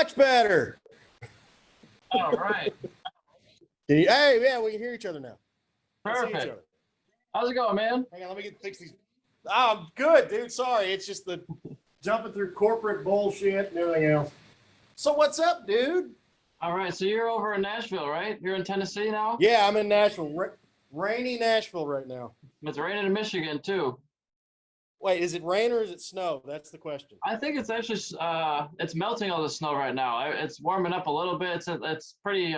Much better. All right. Hey, yeah, we can hear each other now. Perfect. How's it going, man? Hang on, let me fix these. Oh, I'm good, dude. Sorry, it's just the jumping through corporate bullshit and everything else. So what's up, dude? All right, so you're over in Nashville, right? You're in Tennessee now? Yeah, I'm in Nashville. Rainy Nashville right now. It's raining in Michigan, too. Wait, is it rain or is it snow? That's the question. I think it's actually, it's melting all the snow right now. It's warming up a little bit. It's pretty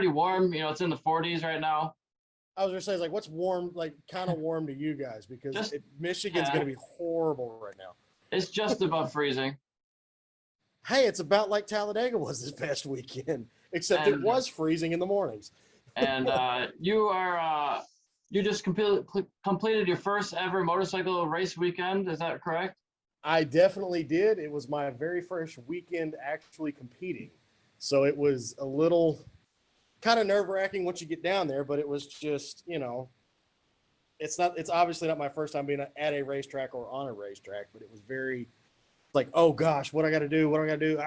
warm. You know, it's in the 40s right now. I was gonna say, like, what's warm, like, kind of warm to you guys? Because Michigan's gonna be horrible right now. It's just above freezing. Hey, it's about like Talladega was this past weekend, except it was freezing in the mornings. And you just completed your first ever motorcycle race weekend. Is that correct? I definitely did. It was my very first weekend actually competing. So it was a little kind of nerve-wracking once you get down there, but it was just, you know, it's obviously not my first time being at a racetrack or on a racetrack, but it was very like, oh gosh, what I got to do? What do I got to do?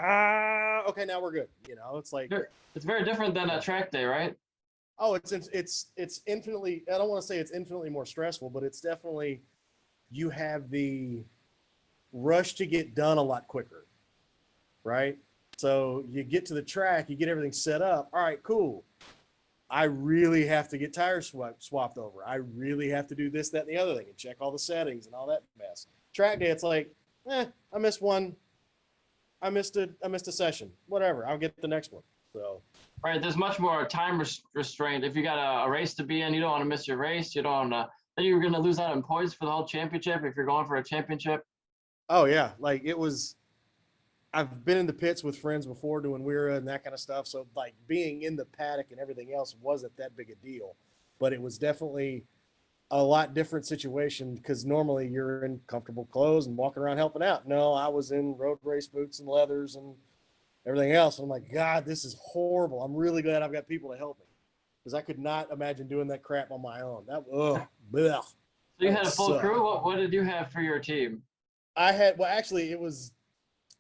Okay, now we're good. You know, it's like, it's very different than a track day, right? Oh, it's infinitely, I don't want to say it's infinitely more stressful, but it's definitely, you have the rush to get done a lot quicker, right? So you get to the track, you get everything set up. All right, cool. I really have to get tires swapped over. I really have to do this, that, and the other thing and check all the settings and all that mess. Track day, it's like, I missed one. I missed a session. Whatever, I'll get the next one. So. Right, there's much more time restraint. If you got a race to be in, you don't want to miss your race. You don't. Then you're going to lose out on points for the whole championship if you're going for a championship. Oh yeah, like it was. I've been in the pits with friends before doing WERA and that kind of stuff. So like being in the paddock and everything else wasn't that big a deal, but it was definitely a lot different situation because normally you're in comfortable clothes and walking around helping out. No, I was in road race boots and leathers and everything else. I'm like, God, this is horrible. I'm really glad I've got people to help me because I could not imagine doing that crap on my own. So you had a full crew. What did you have for your team? Actually, it was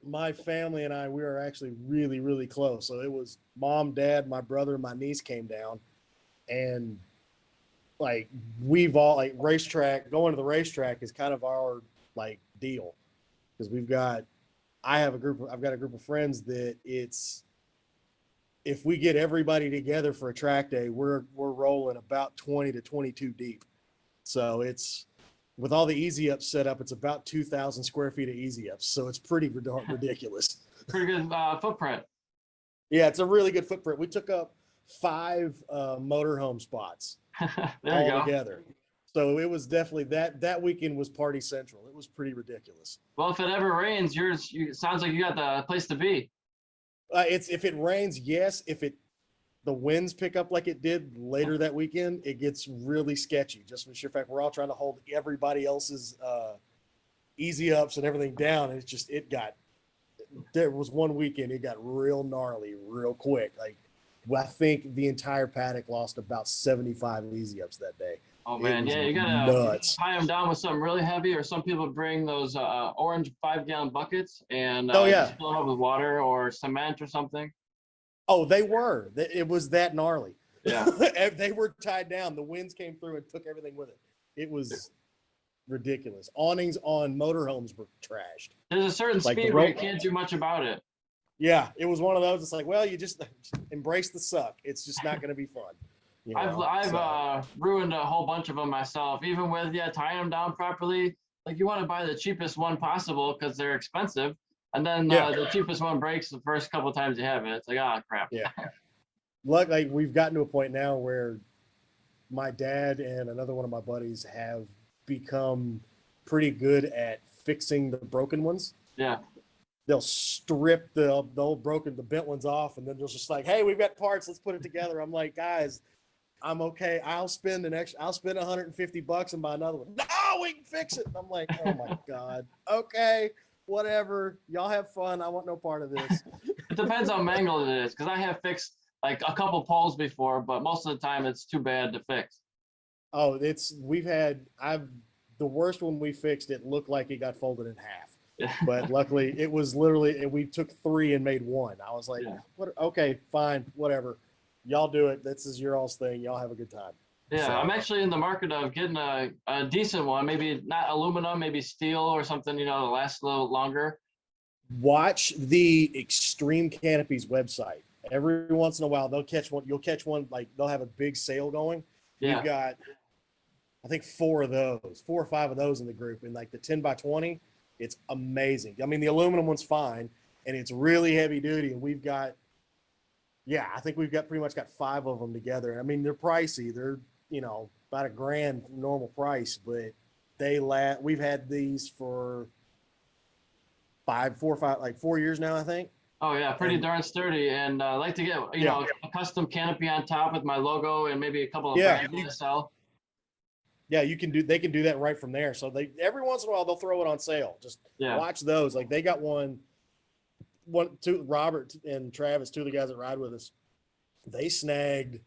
my family and I. We were actually really, really close. So it was mom, dad, my brother, and my niece came down, and like we've all like racetrack. Going to the racetrack is kind of our like deal because I've got a group of friends that if we get everybody together for a track day, we're rolling about 20 to 22 deep. So it's with all the easy ups set up, it's about 2,000 square feet of easy ups. So it's pretty ridiculous. Pretty good footprint. Yeah, it's a really good footprint. We took up 5 motorhome spots all together. So it was definitely that weekend was party central. It was pretty ridiculous. Well, if it ever rains, sounds like you got the place to be. If it rains, yes. If the winds pick up like it did later that weekend, it gets really sketchy. Just for the sheer fact we're all trying to hold everybody else's easy ups and everything down. And there was one weekend it got real gnarly real quick. Like I think the entire paddock lost about 75 easy ups that day. Oh man, yeah, you gotta tie them down with something really heavy, or some people bring those orange 5-gallon buckets and just fill them up with water or cement or something. Oh, they were. It was that gnarly. Yeah, they were tied down. The winds came through and took everything with it. It was ridiculous. Awnings on motorhomes were trashed. There's a certain speed where you can't do much about it. Yeah, it was one of those. It's like, well, you just embrace the suck. It's just not going to be fun. You know? I've ruined a whole bunch of them myself, even with tying them down properly. Like you want to buy the cheapest one possible because they're expensive, and then the cheapest one breaks the first couple of times you have it. It's like, oh crap. Yeah. Luckily, we've gotten to a point now where my dad and another one of my buddies have become pretty good at fixing the broken ones. Yeah. They'll strip the bent ones off, and then they're just like, hey, we've got parts, let's put it together. I'm like, guys, I'm okay. I'll spend $150 and buy another one. No, we can fix it. And I'm like, oh my God. Okay, whatever. Y'all have fun. I want no part of this. It depends how mangled it is, because I have fixed like a couple poles before, but most of the time it's too bad to fix. Oh, the worst one we fixed, it looked like it got folded in half. Yeah. But luckily, it was literally we took 3 and made 1. I was like, Yeah. "What? Okay, fine, whatever. Y'all do it. This is your all's thing. Y'all have a good time." Yeah, So I'm actually in the market of getting a decent one, maybe not aluminum, maybe steel or something, to last a little longer. watch the Extreme Canopies website. Every once in a while, they'll catch one. You'll catch one like they'll have a big sale going. We've Yeah. got, I think, 4 of those, 4 or 5 of those in the group, and like the 10 by 20, it's amazing. I mean, the aluminum one's fine, and it's really heavy duty. And we've got, yeah, I think we've got pretty much got 5 of them together. I mean, they're pricey. They're about $1,000 normal price, but we've had these for 4 or 5, like 4 years now, I think. Oh yeah, pretty And darn sturdy. And I like to get, yeah, a custom canopy on top with my logo and maybe a couple of yeah, brands to sell. yeah, they can do that right from there. So they every once in a while they'll throw it on sale. Just Yeah. watch those. Like they got two, Robert and Travis, 2 of the guys that ride with us. They snagged,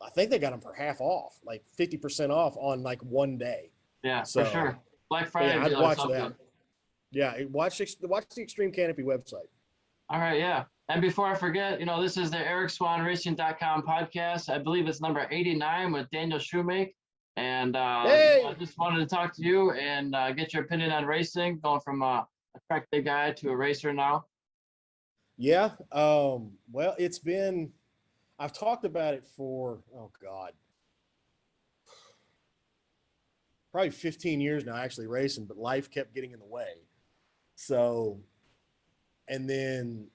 I think they got them for half off, like 50% off on like one day. Yeah, So for sure. Black Friday yeah, I'd deal or watch something. that. Yeah, watch the Extreme Canopy website. All right, yeah. And before I forget, this is the EricSwanRacing.com podcast. I believe it's number 89 with Daniel Shoemake. And Hey, I just wanted to talk to you and get your opinion on racing, going from a track day guy to a racer now. yeah. Well, I've talked about it for, oh God, probably 15 years now, actually racing, but life kept getting in the way. So, and then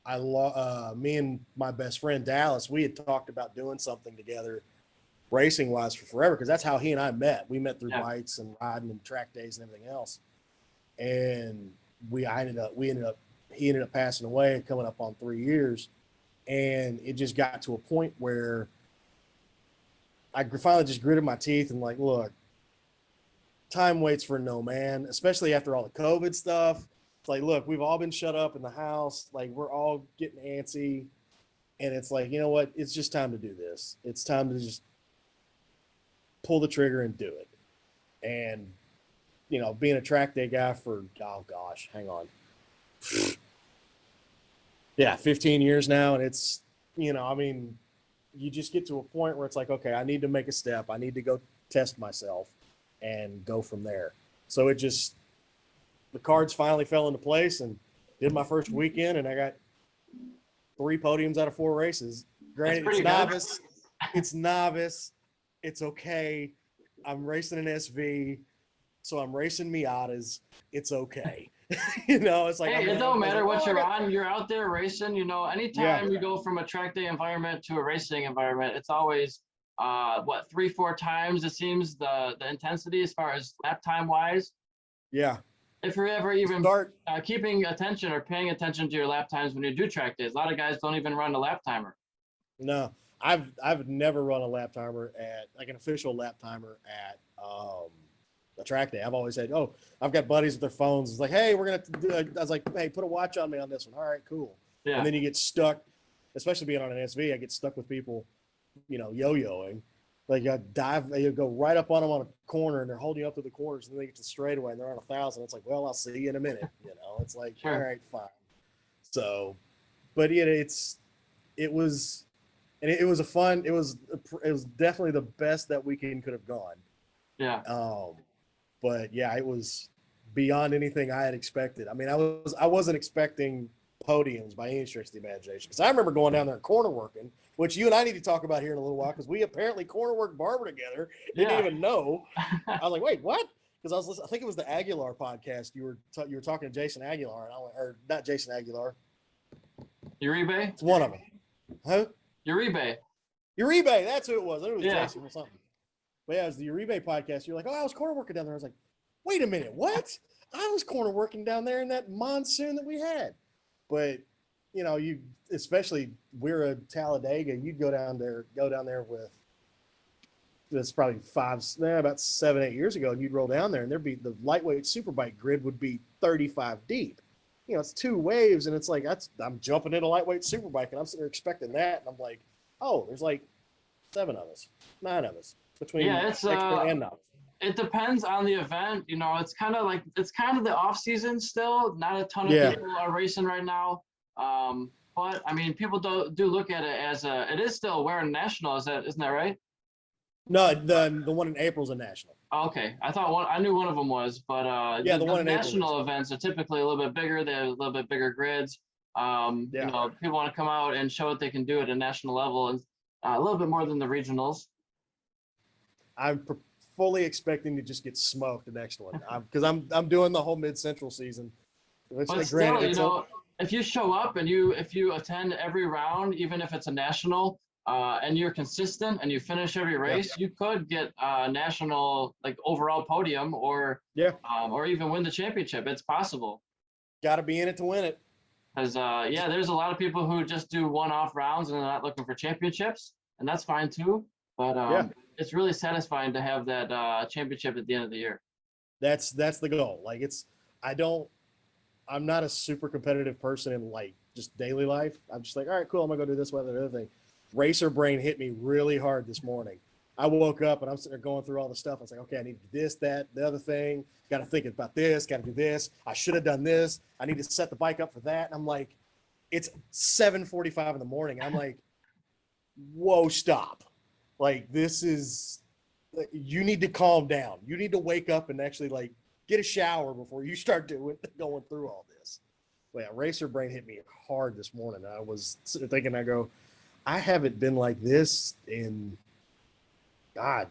me and my best friend Dallas, we had talked about doing something together, racing wise, for forever, because that's how he and I met. We met through bites and riding and track days and everything else. And he ended up passing away, coming up on 3 years, and it just got to a point where I finally just gritted my teeth and like, look, time waits for no man, especially after all the COVID stuff. It's like, look, we've all been shut up in the house. Like, we're all getting antsy. And it's like, you know what? It's just time to do this. It's time to just pull the trigger and do it. And, being a track day guy for, oh gosh, hang on. Yeah, 15 years now. And it's, you just get to a point where it's like, okay, I need to make a step. I need to go test myself and go from there. So the cards finally fell into place and did my first weekend, and I got 3 podiums out of 4 races. Granted, it's novice. It's novice. It's okay. I'm racing an SV, so I'm racing Miatas. It's okay. It's like, hey, it don't matter what you're on. You're out there racing. Anytime you go from a track day environment to a racing environment, it's always 3-4 times it seems the intensity as far as lap time wise. Yeah. If you're ever even keeping attention or paying attention to your lap times when you do track days, a lot of guys don't even run a lap timer. No, I've never run a lap timer at like an official lap timer at a track day. I've always said, oh, I've got buddies with their phones. It's like, hey, we're gonna do. I was like, hey, put a watch on me on this one. All right, cool. Yeah. And then you get stuck, especially being on an SV. I get stuck with people, yo-yoing. Like you go right up on them on a corner, and they're holding you up to the corners, and then they get to the straightaway, and they're on 1,000. It's like, well, I'll see you in a minute. It's like, sure. All right, fine. So, but yeah, it was definitely the best that weekend could have gone. Yeah. But yeah, it was beyond anything I had expected. I mean, I wasn't expecting podiums by any stretch of the imagination, because I remember going down there and corner working, which you and I need to talk about here in a little while, because we apparently corner worked barber together. Didn't even know. I was like, wait, what? Because I think it was the Aguilar podcast. You were talking to Jason Aguilar, and or not Jason Aguilar. Uribe? It's one of them. Huh? Uribe. That's who it was. I knew it was Jason or something. But yeah, it was the Uribe podcast. You're like, oh, I was corner working down there. I was like, wait a minute, what? I was corner working down there in that monsoon that we had. But, especially we're a Talladega, you'd go down there with, that's probably about 7-8 years ago, and you'd roll down there, and there'd be the lightweight superbike grid would be 35 deep. It's 2 waves, and it's like, I'm jumping into lightweight superbike, and I'm sitting there expecting that, and I'm like, oh, there's like 7 of us, 9 of us between expert and novice. It depends on the event. You know, it's kind of the off season still. Not a ton of Yeah. people are racing right now. But I mean, people do look at it as it is still a Warren National. Isn't that right? No, the one in April's a national. Oh, okay, I knew one of them was, but Yeah, the one the in April national is. events are typically a little bit bigger. They have a little bit bigger grids. Yeah. You know, people want to come out and show what they can do at a national level, and a little bit more than the regionals. I'm fully expecting to just get smoked the next one because I'm doing the whole Mid Central season. Which, But granted, still, you know, if you show up and if you attend every round, even if it's a national, and you're consistent and you finish every race, you could get a national like overall podium or even win the championship. It's possible. Got to be in it to win it. Because there's a lot of people who just do one-off rounds and they're not looking for championships, and that's fine too. But it's really satisfying to have that championship at the end of the year. That's the goal. Like I'm not a super competitive person in like just daily life. I'm just like, all right, cool. I'm gonna go do this, the other thing. Racer brain hit me really hard this morning. I woke up and I'm sitting there going through all the stuff. I was like, okay, I need to do this, that, the other thing. Got to think about this. Got to do this. I should have done this. I need to set the bike up for that. And I'm like, it's 7:45 in the morning. I'm like, whoa, stop. Like, you need to calm down. You need to wake up and actually like get a shower before you start going through all this. Well, yeah, racer brain hit me hard this morning. I was thinking, I haven't been like this in God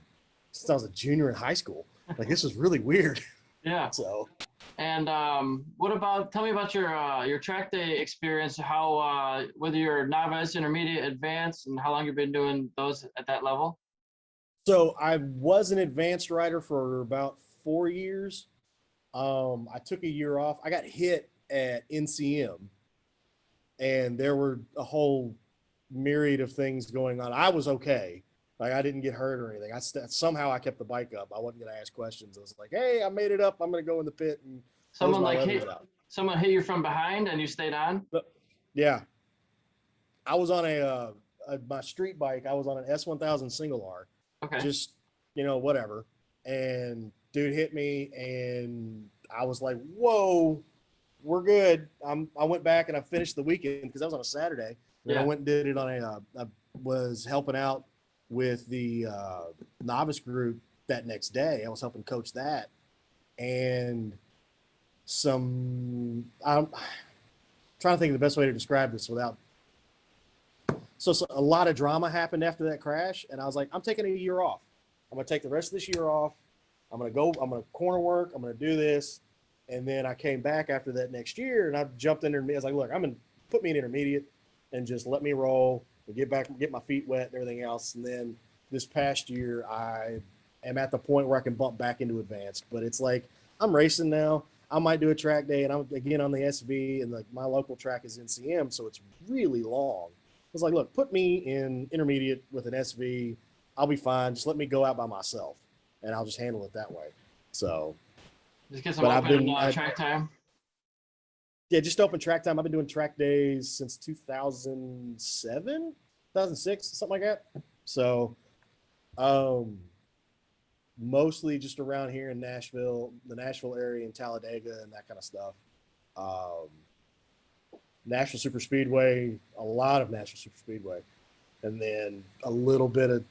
since I was a junior in high school. Like, this is really weird. Yeah. So. And tell me about your track day experience, how whether you're novice, intermediate, advanced, and how long you've been doing those at that level? So I was an advanced rider for about 4 years. I took a year off. I got hit at NCM, and there were a whole myriad of things going on. I was okay. Like, I didn't get hurt or anything. Somehow I kept the bike up. I wasn't going to ask questions. I was like, hey, I made it up. I'm going to go in the pit and someone hit you from behind and you stayed on? Yeah. I was on my street bike. I was on an S1000 single R. Okay. Just, whatever. And dude hit me and I was like, whoa, we're good. I went back and I finished the weekend because I was on a Saturday. And I went and did it on I was helping out with the novice group that next day. I was helping coach that. And I'm trying to think of the best way to describe this without. So a lot of drama happened after that crash. And I was like, I'm taking a year off. I'm going to take the rest of this year off. I'm going to corner work. I'm going to do this. And then I came back after that next year and I jumped in there. I was like, look, put me in intermediate and just let me roll and get my feet wet and everything else. And then this past year, I am at the point where I can bump back into advanced, but it's like, I'm racing now. I might do a track day and I'm again on the SV and my local track is NCM. So it's really long. I was like, look, put me in intermediate with an SV. I'll be fine. Just let me go out by myself and I'll just handle it that way. So just get some open track time. Yeah, just open track time. I've been doing track days since 2007, 2006, something like that. So mostly just around here in Nashville, the Nashville area and Talladega and that kind of stuff. National Super Speedway, a lot of National Super Speedway. And then a little bit of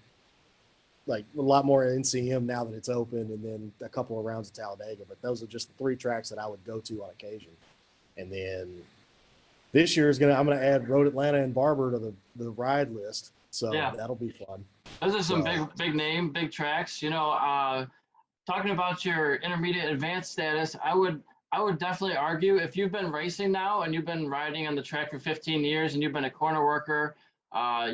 a lot more NCM now that it's open, and then a couple of rounds of Talladega. But those are just the 3 tracks that I would go to on occasion. And then this year I'm gonna add Road Atlanta and Barber to the ride list. So that'll be fun. Those are some big tracks. Talking about your intermediate advanced status, I would definitely argue if you've been racing now and you've been riding on the track for 15 years and you've been a corner worker,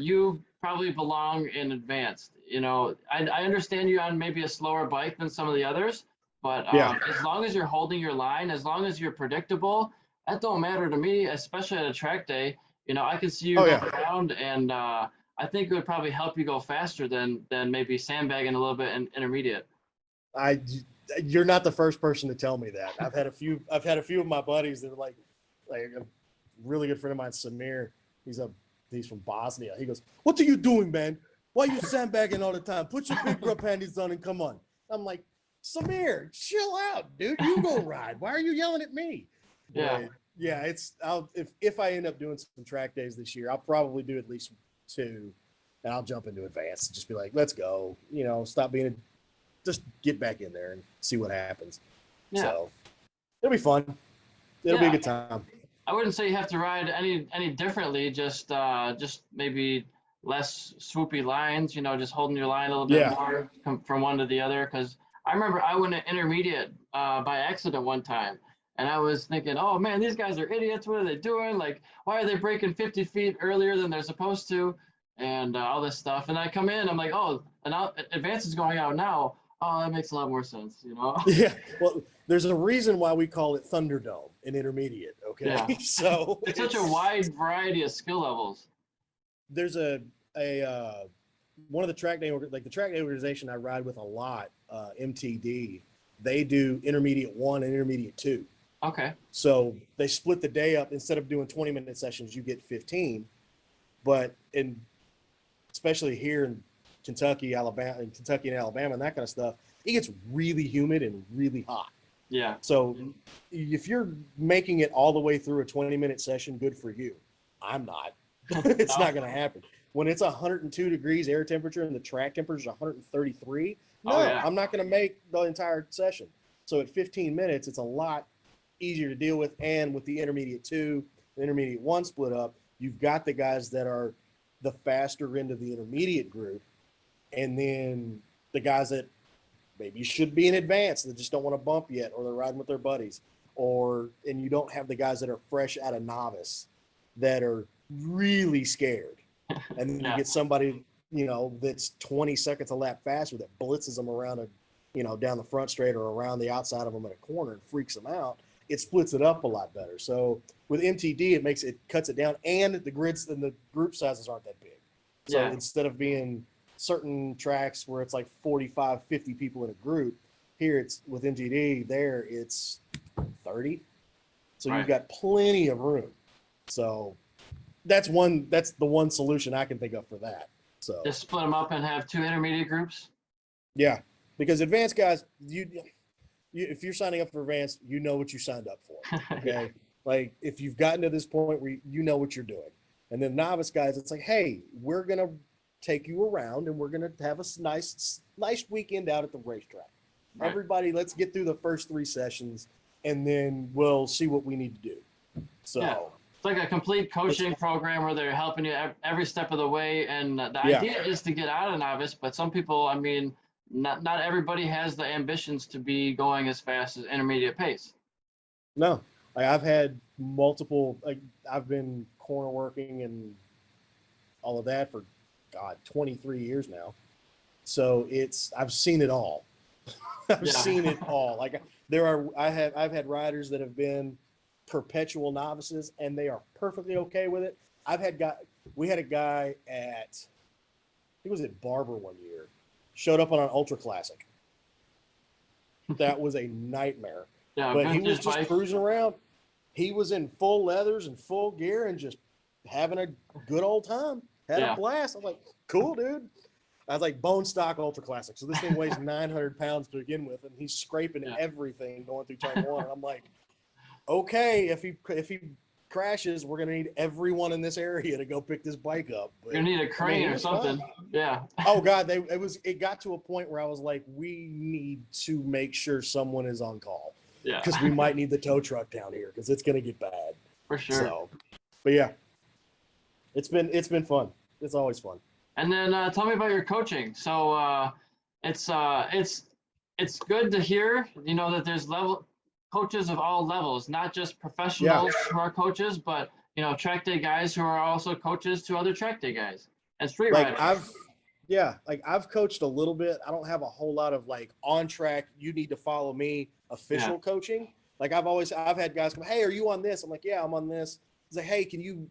you probably belong in advanced. I understand you on maybe a slower bike than some of the others, but as long as you're holding your line, as long as you're predictable, that don't matter to me, especially at a track day. I can see you go around, and I think it would probably help you go faster than maybe sandbagging a little bit in intermediate. You're not the first person to tell me that. I've had a few of my buddies that are like a really good friend of mine, Samir. He's from Bosnia. He goes, "What are you doing, man? Why are you sandbagging all the time? Put your big grub panties on and come on." I'm like, Samir, chill out, dude. You go ride. Why are you yelling at me? Yeah. But yeah, if I end up doing some track days this year, I'll probably do at least 2, and I'll jump into advanced and just be like, let's go. Stop being just get back in there and see what happens. Yeah. So it'll be fun. It'll be a good time. I wouldn't say you have to ride any differently. Just maybe less swoopy lines. Just holding your line a little bit more from one to the other. Because I remember I went to intermediate by accident one time, and I was thinking, oh man, these guys are idiots. What are they doing? Like, why are they breaking 50 feet earlier than they're supposed to? And all this stuff. And I come in, I'm like, oh, and advance is going out now. Oh, that makes a lot more sense, Yeah. Well, there's a reason why we call it Thunderdome in intermediate. Okay. Yeah. So it's such a wide variety of skill levels. There's a one of the track day, like the track day organization I ride with a lot, MTD. They do intermediate 1 and intermediate 2. Okay. So they split the day up. Instead of doing 20-minute sessions, you get 15. But especially here in Kentucky, Alabama, and that kind of stuff, it gets really humid and really hot. Yeah. So if you're making it all the way through a 20-minute session, good for you. I'm not. It's not going to happen. When it's 102 degrees air temperature and the track temperature is 133, I'm not going to make the entire session. So at 15 minutes, it's a lot easier to deal with. And with the intermediate 2, the intermediate 1 split up, you've got the guys that are the faster end of the intermediate group, and then the guys that maybe should be in advance that just don't want to bump yet, or they're riding with their buddies, and you don't have the guys that are fresh out of novice that are really scared. And then you get somebody, that's 20 seconds a lap faster that blitzes them around down the front straight or around the outside of them in a corner and freaks them out. It splits it up a lot better. So with MTD, it cuts it down, and the grids and the group sizes aren't that big. So instead of being certain tracks where it's like 45, 50 people in a group, here it's with MTD, there it's 30. So you've got plenty of room. So that's the one solution I can think of for that. So just split them up and have 2 intermediate groups. Yeah, because advanced guys, if you're signing up for advanced, you know what you signed up for. Okay, like if you've gotten to this point where you know what you're doing, and then novice guys, it's like, hey, we're gonna take you around and we're gonna have a nice weekend out at the racetrack. Right. Everybody, let's get through the first 3 sessions, and then we'll see what we need to do. So. Yeah. It's like a complete coaching program where they're helping you every step of the way. And the idea is to get out of novice, but some people, not everybody has the ambitions to be going as fast as intermediate pace. No, I've had multiple, I've been corner working and all of that for 23 years now. So I've seen it all. I've seen it all. Like I've had riders that have been perpetual novices and they are perfectly okay with it. We had a guy he was at Barber one year, showed up on an ultra classic. That was a nightmare. But he was just cruising around. He was in full leathers and full gear and just having a good old time. Had a blast. I was like, cool, dude. I was like, bone stock ultra classic. So this thing weighs 900 pounds to begin with, and he's scraping everything going through turn 1. And I'm like, okay, if he crashes, we're gonna need everyone in this area to go pick this bike up. But, you need a crane or something. Fun. Yeah. Oh God, it got to a point where I was like, we need to make sure someone is on call. Yeah. Because we might need the tow truck down here because it's gonna get bad. For sure. So, but yeah, it's been fun. It's always fun. And then tell me about your coaching. So it's good to hear, that there's coaches of all levels, not just professionals who are coaches, but track day guys who are also coaches to other track day guys and street riders. I've coached a little bit. I don't have a whole lot of on track, you need to follow me official coaching. Like I've had guys come, hey, are you on this? I'm like, yeah, I'm on this. He's like, hey, can you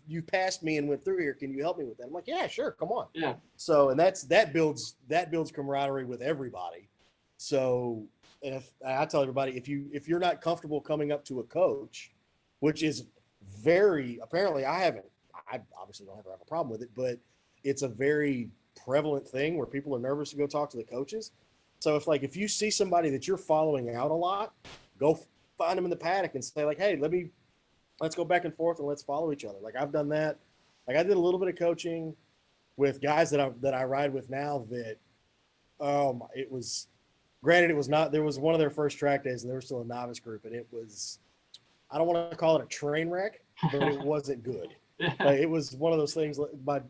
you passed me and went through here. Can you help me with that? I'm like, yeah, sure. Come on. Yeah. So, and that builds camaraderie with everybody. So, and I tell everybody, if you're not comfortable coming up to a coach, which is apparently I obviously don't ever have a problem with it, but it's a very prevalent thing where people are nervous to go talk to the coaches. So if you see somebody that you're following out a lot, go find them in the paddock and say like, hey, let's go back and forth and let's follow each other. Like I've done that. Like I did a little bit of coaching with guys that I ride with now that it was, granted it was not, there was one of their first track days and they were still a novice group, and it was, I don't want to call it a train wreck, but it wasn't good. Yeah. Like, it was one of those things. My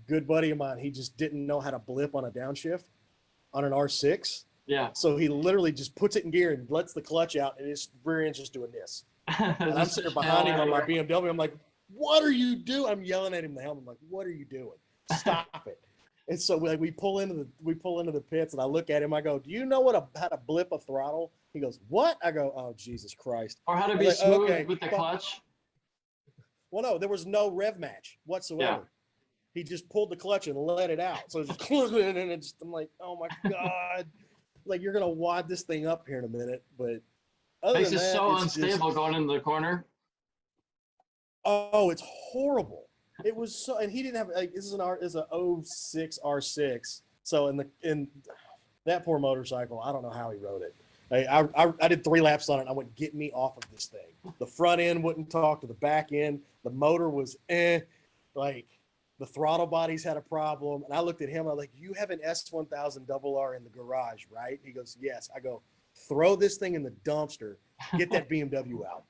good buddy of mine, he just didn't know how to blip on a downshift on an R6. Yeah. So he literally just puts it in gear and lets the clutch out, and his rear end's just doing this. And I'm sitting there behind him on my BMW. I'm like, what are you doing? I'm yelling at him in the helmet. I'm like, what are you doing? Stop it. And so we pull into the pits, and I look at him. I go, do you know how to blip a throttle? He goes, what? I go, oh, Jesus Christ. Or how to be smooth with the clutch. Well, no, there was no rev match whatsoever. Yeah. He just pulled the clutch and let it out. So it's just, and I'm like, oh my God. Like, you're going to wad this thing up here in a minute. But other makes than it that, so unstable going into the corner. Oh, it's horrible. It was so, and he didn't have, like, this is a 06 R6. So in that poor motorcycle, I don't know how he rode it. I did 3 laps on it. And I went, get me off of this thing. The front end wouldn't talk to the back end. The motor was like the throttle bodies had a problem. And I looked at him. I was like, you have an S1000RR in the garage, right? He goes, yes. I go, throw this thing in the dumpster. Get that BMW out.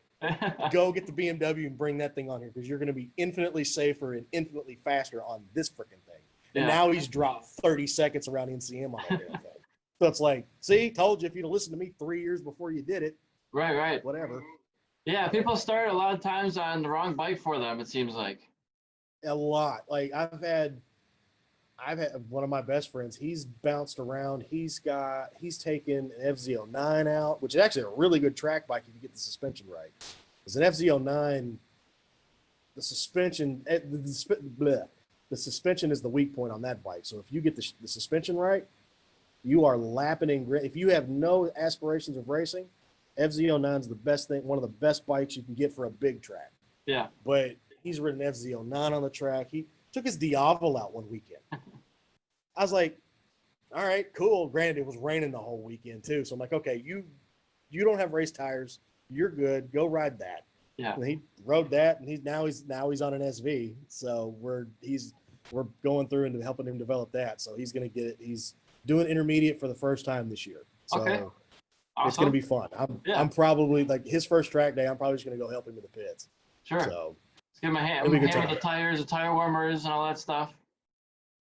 Go get the BMW and bring that thing on here, because you're going to be infinitely safer and infinitely faster on this freaking thing. And now he's dropped 30 seconds around NCM on that damn thing. So it's like, see, told you, if you'd have listened to me 3 years before you did it. Right. Whatever. Yeah, people start a lot of times on the wrong bike for them, it seems like. A lot. Like I've had one of my best friends, he's bounced around. He's taken an FZ09 out, which is actually a really good track bike if you get the suspension right. Because an FZ09, the suspension, the suspension is the weak point on that bike. So if you get the suspension right, you are lapping in grit. If you have no aspirations of racing, FZ09 is the best thing, one of the best bikes you can get for a big track. Yeah. But he's ridden FZ09 on the track. He took his Diavel out one weekend. I was like, all right, cool. Granted, it was raining the whole weekend too. So I'm like, okay, you don't have race tires. You're good. Go ride that. Yeah. And he rode that, and he's on an SV. So we're going through and helping him develop that. So he's gonna get it. He's doing intermediate for the first time this year. So okay. Awesome. It's gonna be fun. I'm probably, like, his first track day, I'm probably just gonna go help him in the pits. Sure. So let's give him a hand with the tires, the tire warmers, and all that stuff.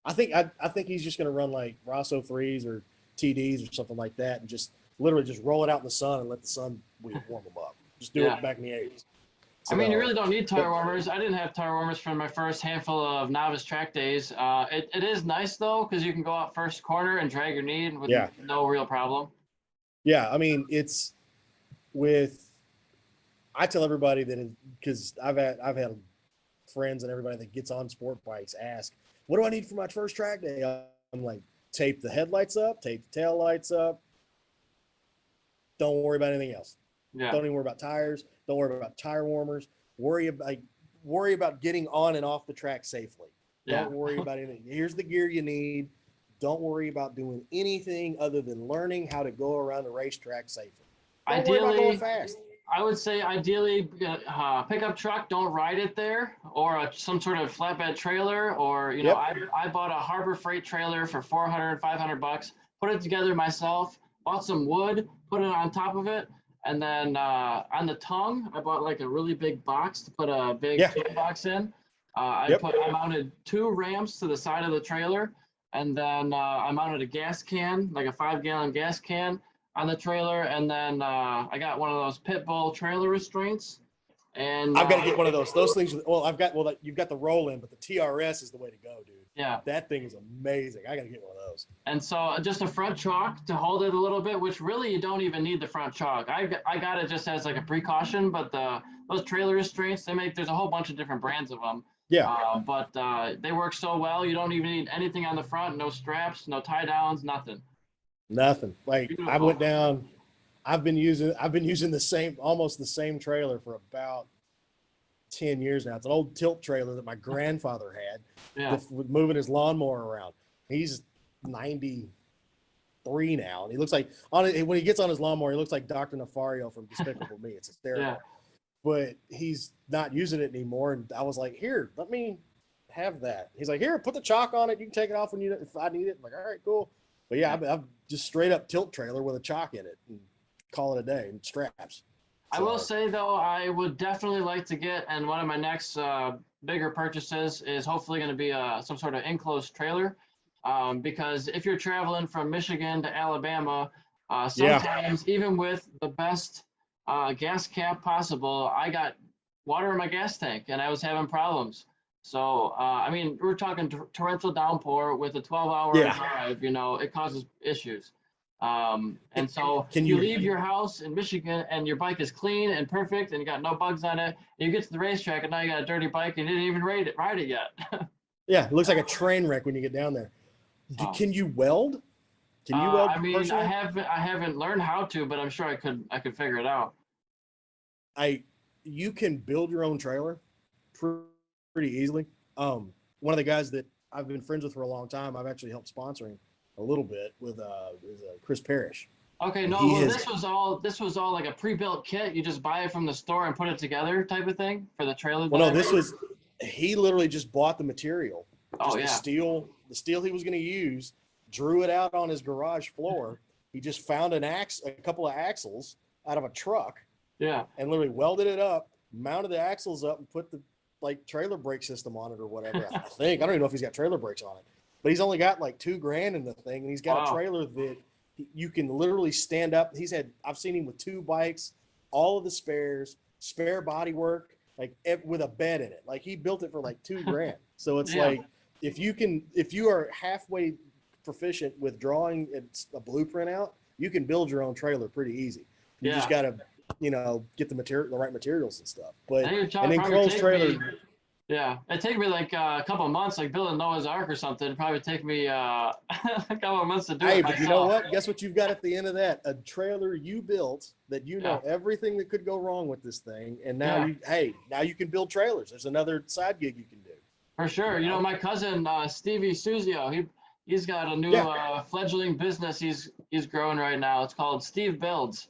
I think he's just gonna run like Rosso 3s or TDs or something like that, and just literally just roll it out in the sun and let the sun warm them up. Just do it back in the 80s. So, I mean, you really don't need tire warmers. I didn't have tire warmers for my first handful of novice track days. It is nice though, because you can go out first corner and drag your knee with no real problem. Yeah, I mean, I tell everybody that, because I've had friends and everybody that gets on sport bikes ask, what do I need for my first track day? I'm like, tape the headlights up, tape the tail lights up. Don't worry about anything else. Yeah. Don't even worry about tires. Don't worry about tire warmers. Worry about getting on and off the track safely. Don't worry about anything. Here's the gear you need. Don't worry about doing anything other than learning how to go around the racetrack safely. Don't worry about going fast. I would say ideally, pickup truck, don't ride it there, or some sort of flatbed trailer, or, I bought a Harbor Freight trailer for $400, $500, put it together myself, bought some wood, put it on top of it, and then on the tongue, I bought like a really big box to put a big box in. I mounted 2 ramps to the side of the trailer, and then I mounted a gas can, like a 5-gallon gas can, on the trailer, and then I got one of those pit bull trailer restraints. And I've got to get one of those. Those things. You've got the roll in, but the TRS is the way to go, dude. Yeah. That thing is amazing. I got to get one of those. And so just a front chalk to hold it a little bit, which really you don't even need the front chalk. I got it just as like a precaution, but those trailer restraints, there's a whole bunch of different brands of them. Yeah. But they work so well. You don't even need anything on the front. No straps, no tie downs, nothing. Nothing. Like, beautiful. I went down. I've been using almost the same trailer for about 10 years now. It's an old tilt trailer that my grandfather had with moving his lawnmower around. He's 90, 3 now, and he looks like when he gets on his lawnmower, he looks like Dr. Nefario from Despicable Me. It's hysterical. Yeah. But he's not using it anymore, and I was like, "Here, let me have that." He's like, "Here, put the chalk on it. You can take it off if I need it." I'm like, "All right, cool." But yeah, I've just straight up tilt trailer with a chalk in it and call it a day and straps. I will say though, I would definitely like to get, and one of my next bigger purchases is hopefully going to be some sort of enclosed trailer, because if you're traveling from Michigan to Alabama, sometimes even with the best gas cap possible, I got water in my gas tank and I was having problems. So I mean, we're talking torrential downpour with a 12-hour drive. You know, it causes issues. And so you leave your house in Michigan and your bike is clean and perfect and you got no bugs on it. And you get to the racetrack and now you got a dirty bike and you didn't even ride it yet. Yeah, it looks like a train wreck when you get down there. Can you weld? Can you weld? I mean, personally? I haven't learned how to, but I'm sure I could figure it out. You can build your own trailer pretty easily. One of the guys that I've been friends with for a long time, I've actually helped sponsoring a little bit with Chris Parrish. Okay, no, well, this was all like a pre-built kit. You just buy it from the store and put it together type of thing for the trailer. Well, no, he literally just bought the material. The steel he was going to use, drew it out on his garage floor. He just found a couple of axles out of a truck. Yeah. And literally welded it up, mounted the axles up, and put the trailer brake system on it or whatever. I don't even know if he's got trailer brakes on it, but he's only got like $2,000 in the thing, and he's got a trailer that you can literally stand up. I've seen him with 2 bikes, all of the spares, spare body work, with a bed in it. Like he built it for like $2,000. So it's like if you are halfway proficient with drawing a blueprint out, you can build your own trailer pretty easy. You just got to get the right materials and stuff. But an enclosed trailer. It'd take me like a couple of months, like building Noah's Ark or something. It'd probably take me a couple of months to do it. Hey, but you know what? Guess what you've got at the end of that? A trailer you built that everything that could go wrong with this thing. And now now you can build trailers. There's another side gig you can do. For sure. You know, my cousin Stevie Suzio, he's got a new fledgling business he's growing right now. It's called Steve Builds.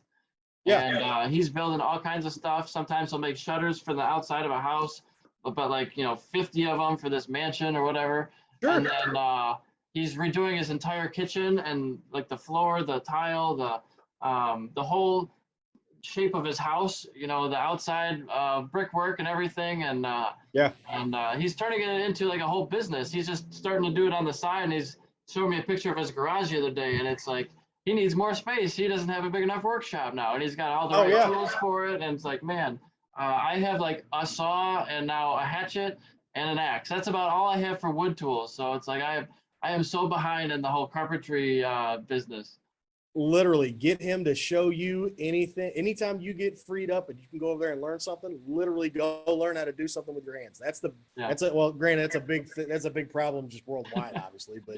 Yeah. And he's building all kinds of stuff. Sometimes he'll make shutters for the outside of a house, but 50 of them for this mansion or whatever. Sure. And then he's redoing his entire kitchen and like the floor, the tile, the whole shape of his house, the outside brickwork and everything. And he's turning it into like a whole business. He's just starting to do it on the side, and he's showed me a picture of his garage the other day, and it's like, he needs more space. He doesn't have a big enough workshop now, and he's got all the right tools for it. And it's like, man, I have like a saw and now a hatchet and an axe. That's about all I have for wood tools. So it's like I am so behind in the whole carpentry business. Literally, get him to show you anything. Anytime you get freed up and you can go over there and learn something, literally go learn how to do something with your hands. Granted, that's a big problem just worldwide, obviously, but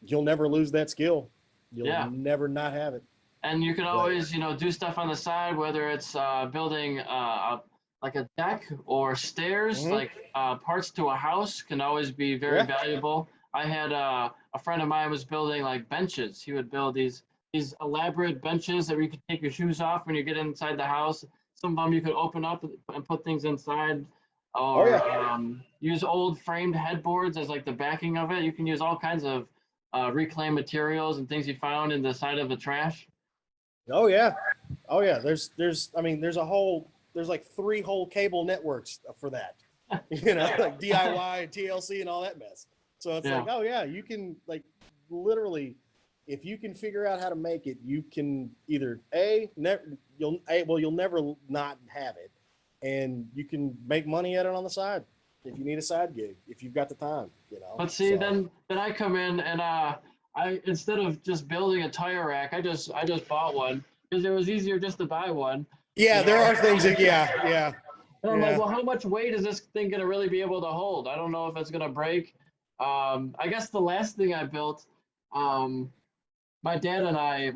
you'll never lose that skill. You'll never not have it. And you can always, do stuff on the side, whether it's building like a deck or stairs, like parts to a house can always be very valuable. I had a friend of mine was building like benches. He would build these elaborate benches that you could take your shoes off when you get inside the house. Some of them you could open up and put things inside, or use old framed headboards as like the backing of it. You can use all kinds of reclaimed materials and things you found in the side of the trash. Oh yeah. There's like 3 whole cable networks for that, like DIY and TLC and all that mess. So it's like, you can literally, if you can figure out how to make it, you can either you'll never not have it, and you can make money at it on the side if you need a side gig, if you've got the time, But see, then I come in and I instead of just building a tire rack, I just bought one because it was easier just to buy one. Yeah, there are things that And I'm like, well, how much weight is this thing gonna really be able to hold? I don't know if it's gonna break. I guess the last thing I built, my dad and I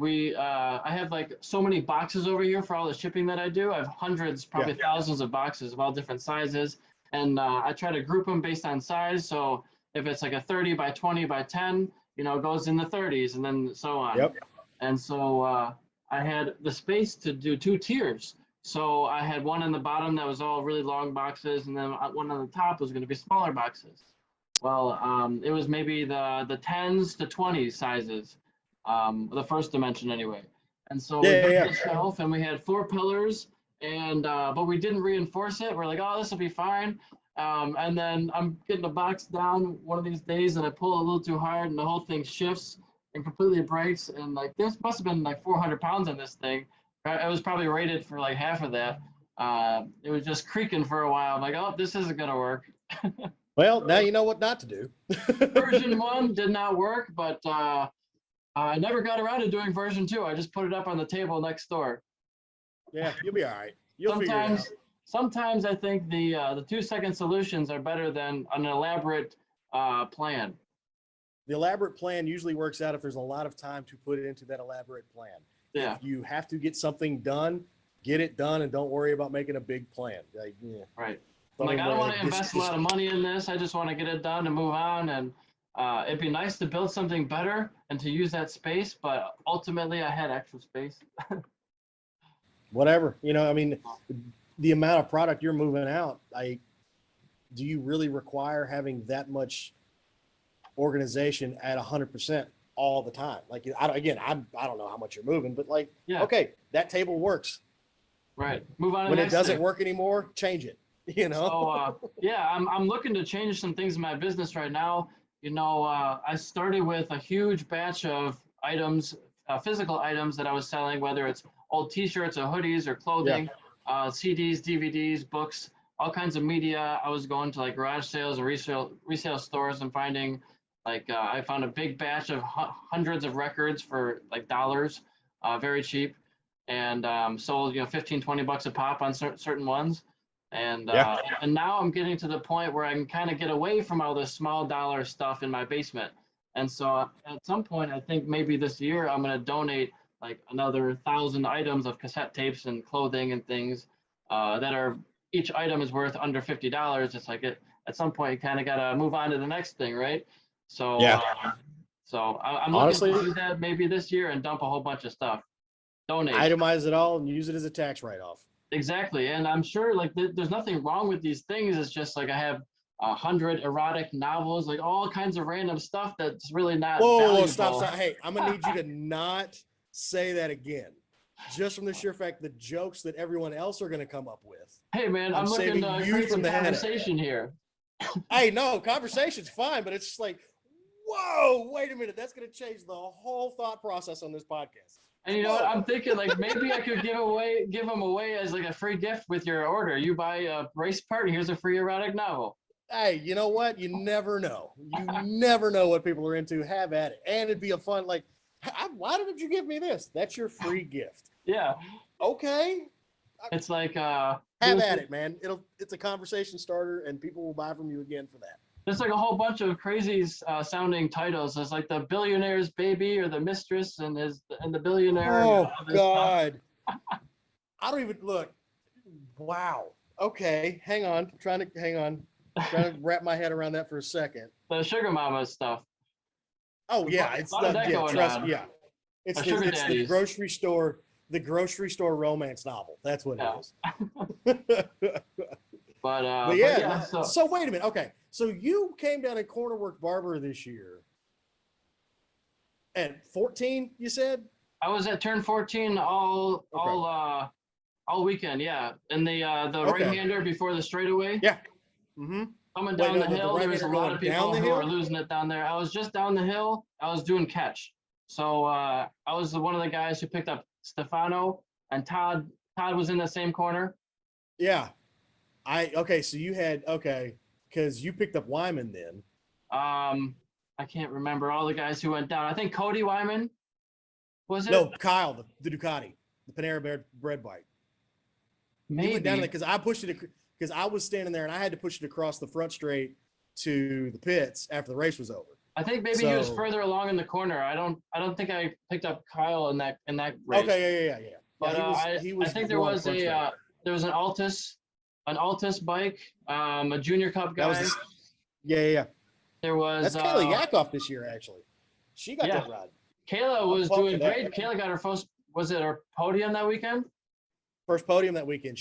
have like so many boxes over here for all the shipping that I do. I have hundreds, probably thousands of boxes of all different sizes. And I try to group them based on size. So if it's like a 30 by 20 by 10, goes in the 30s and then so on. Yep. And so I had the space to do 2 tiers. So I had one in the bottom that was all really long boxes, and then one on the top was going to be smaller boxes. Well, it was maybe the 10s to 20s sizes, the first dimension anyway. And so we built the shelf, and we had 4 pillars, and but we didn't reinforce it. We're like, oh, this will be fine. And then I'm getting the box down one of these days, and I pull a little too hard, and the whole thing shifts and completely breaks. And like this must have been like 400 pounds on this thing. It was probably rated for like half of that. It was just creaking for a while. I'm like, oh, this isn't gonna work. Well, now you know what not to do. Version 1 did not work, but I never got around to doing version 2. I just put it up on the table next door. Yeah, you'll be all right. You'll figure it out. Sometimes I think the 2-second solutions are better than an elaborate plan. The elaborate plan usually works out if there's a lot of time to put it into that elaborate plan. Yeah. If you have to get something done, get it done, and don't worry about making a big plan. Like, right. Like, I don't want to invest a lot of money in this. I just want to get it done and move on. And it'd be nice to build something better and to use that space. But ultimately, I had extra space. Whatever. I mean, the amount of product you're moving out, do you really require having that much organization at 100% all the time? Like, I don't know how much you're moving, but like, okay, that table works. Right. Move on to when the it next doesn't thing. work anymore, change it. So I'm looking to change some things in my business right now. I started with a huge batch of items, physical items that I was selling, whether it's old T-shirts or hoodies or clothing, CDs, DVDs, books, all kinds of media. I was going to like garage sales or resale stores and finding I found a big batch of hundreds of records for like dollars, very cheap, and sold $15-20 a pop on certain ones. And now I'm getting to the point where I can kind of get away from all this small dollar stuff in my basement. And so at some point, I think maybe this year I'm going to donate like another 1,000 items of cassette tapes and clothing and things that are, each item is worth under $50. It's like at some point you kind of got to move on to the next thing, right? So I'm honestly looking to do that maybe this year and dump a whole bunch of stuff. Donate. Itemize it all and use it as a tax write-off. Exactly. And I'm sure like there's nothing wrong with these things. It's just like I have 100 erotic novels, like all kinds of random stuff that's really not valuable. Stop. Hey, I'm gonna need you to not say that again. Just from the sheer fact the jokes that everyone else are gonna come up with. Hey man, I'm looking to create some conversation here. Hey, no, conversation's fine, but it's just like, whoa, wait a minute, that's gonna change the whole thought process on this podcast. And you know what? I'm thinking like maybe I could give them away as like a free gift with your order. You buy a race part, and here's a free erotic novel. Hey, you know what? You never know. You never know what people are into. Have at it, and it'd be a fun like. Why did you give me this? That's your free gift. Yeah. Okay. It's like have at it, man. It's a conversation starter, and people will buy from you again for that. There's like a whole bunch of crazy sounding titles. There's like the billionaire's baby or the mistress and the billionaire. Oh God. I don't even look. Wow. Okay. Hang on. Trying to wrap my head around that for a second. The sugar mama stuff. Oh yeah. It's It's the grocery store. The grocery store romance novel. That's what it is. But yeah. So wait a minute. Okay. So you came down and corner worked barber this year at 14, you said? I was at turn 14 all weekend, yeah. And the right-hander before the straightaway. Yeah. Mm-hmm. Coming down the hill, there was a lot of people who were losing it down there. I was just down the hill. I was doing catch. So I was one of the guys who picked up Stefano, and Todd was in the same corner. Yeah. So you had, because you picked up Wyman then. I can't remember all the guys who went down. I think Cody Wyman, was it? No, Kyle, the Ducati, the Panera Bread bike. Maybe. He went down there because I pushed it, because I was standing there and I had to push it across the front straight to the pits after the race was over. I think maybe he was further along in the corner. I don't think I picked up Kyle in that race. Okay, yeah. But he was I think there was an Altus bike, a Junior Cup guy. Yeah. There was that's Kaylee Yakoff this year, actually. She got Yeah. that ride. Kayla I'm was pumped doing for that. great. Kayla got her first, was it her podium that weekend? First podium that weekend.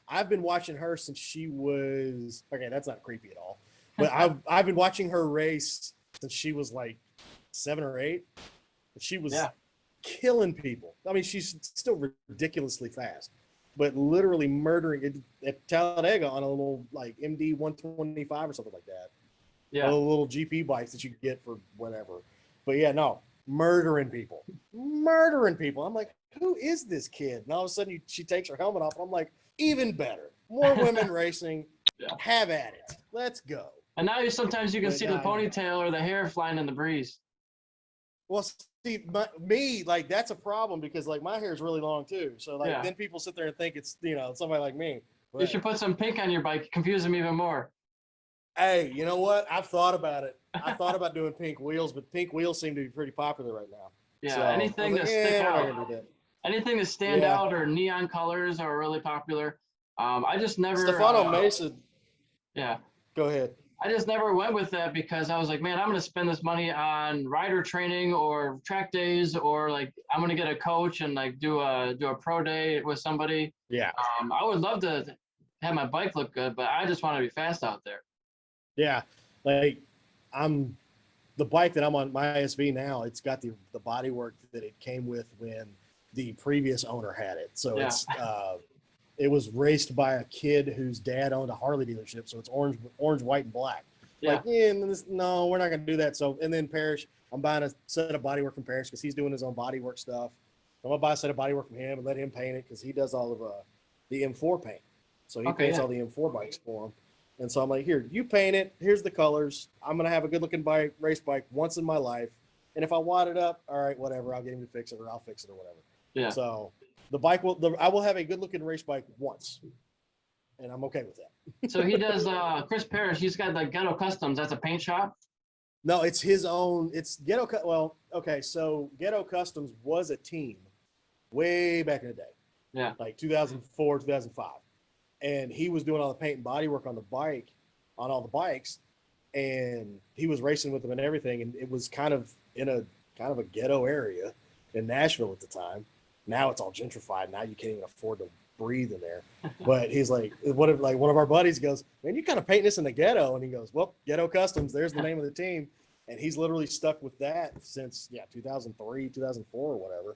I've been watching her since she was, okay, that's not creepy at all, but I've been watching her race since she was like 7 or 8. She was Yeah. killing people. I mean, she's still ridiculously fast, but literally murdering it at Talladega on a little like MD 125 or something like that. Yeah. One of the little GP bikes that you get for whatever. But yeah, no, murdering people. Murdering people. I'm like, who is this kid? And all of a sudden she takes her helmet off. And I'm like, even better. More women racing. Yeah. Have at it. Let's go. And now sometimes you can But, see the ponytail or the hair flying in the breeze. Well, see, me, like, that's a problem because, like, my hair is really long, too. So, like, then people sit there and think it's, somebody like me. But, you should put some pink on your bike, confuse them even more. Hey, you know what? I've thought about it. I thought about doing pink wheels, but pink wheels seem to be pretty popular right now. Yeah, so anything to stick out. Anything to stand Yeah. out or neon colors are really popular. I just never. Stefano Mesa. Yeah. Go ahead. I just never went with that because I was like, man, I'm going to spend this money on rider training or track days, or like I'm going to get a coach and like do a pro day with somebody. Yeah. I would love to have my bike look good, but I just want to be fast out there. Yeah. Like the bike that I'm on, my SV now, it's got the bodywork that it came with when the previous owner had it. So it's it was raced by a kid whose dad owned a Harley dealership. So it's orange, white, and black. Yeah. Like, no, we're not going to do that. So, and then Parrish, I'm buying a set of bodywork from Parrish because he's doing his own bodywork stuff. I'm going to buy a set of bodywork from him and let him paint it because he does all of the M4 paint. So he paints all the M4 bikes for him. And so I'm like, here, you paint it. Here's the colors. I'm going to have a good looking bike, race bike once in my life. And if I wad it up, all right, whatever, I'll get him to fix it or I'll fix it or whatever. Yeah. So I will have a good looking race bike once, and I'm okay with that. So he does, Chris Parrish, he's got like Ghetto Customs. That's a paint shop. No, it's his own. It's Ghetto. Well, okay. So Ghetto Customs was a team way back in the day. Yeah. Like 2004, 2005. And he was doing all the paint and body work on all the bikes. And he was racing with them and everything. And it was kind of in a ghetto area in Nashville at the time. Now it's all gentrified. Now you can't even afford to breathe in there. But he's like, one of our buddies goes, man, you kind of painting this in the ghetto. And he goes, well, Ghetto Customs, there's the name of the team. And he's literally stuck with that since 2003, 2004 or whatever.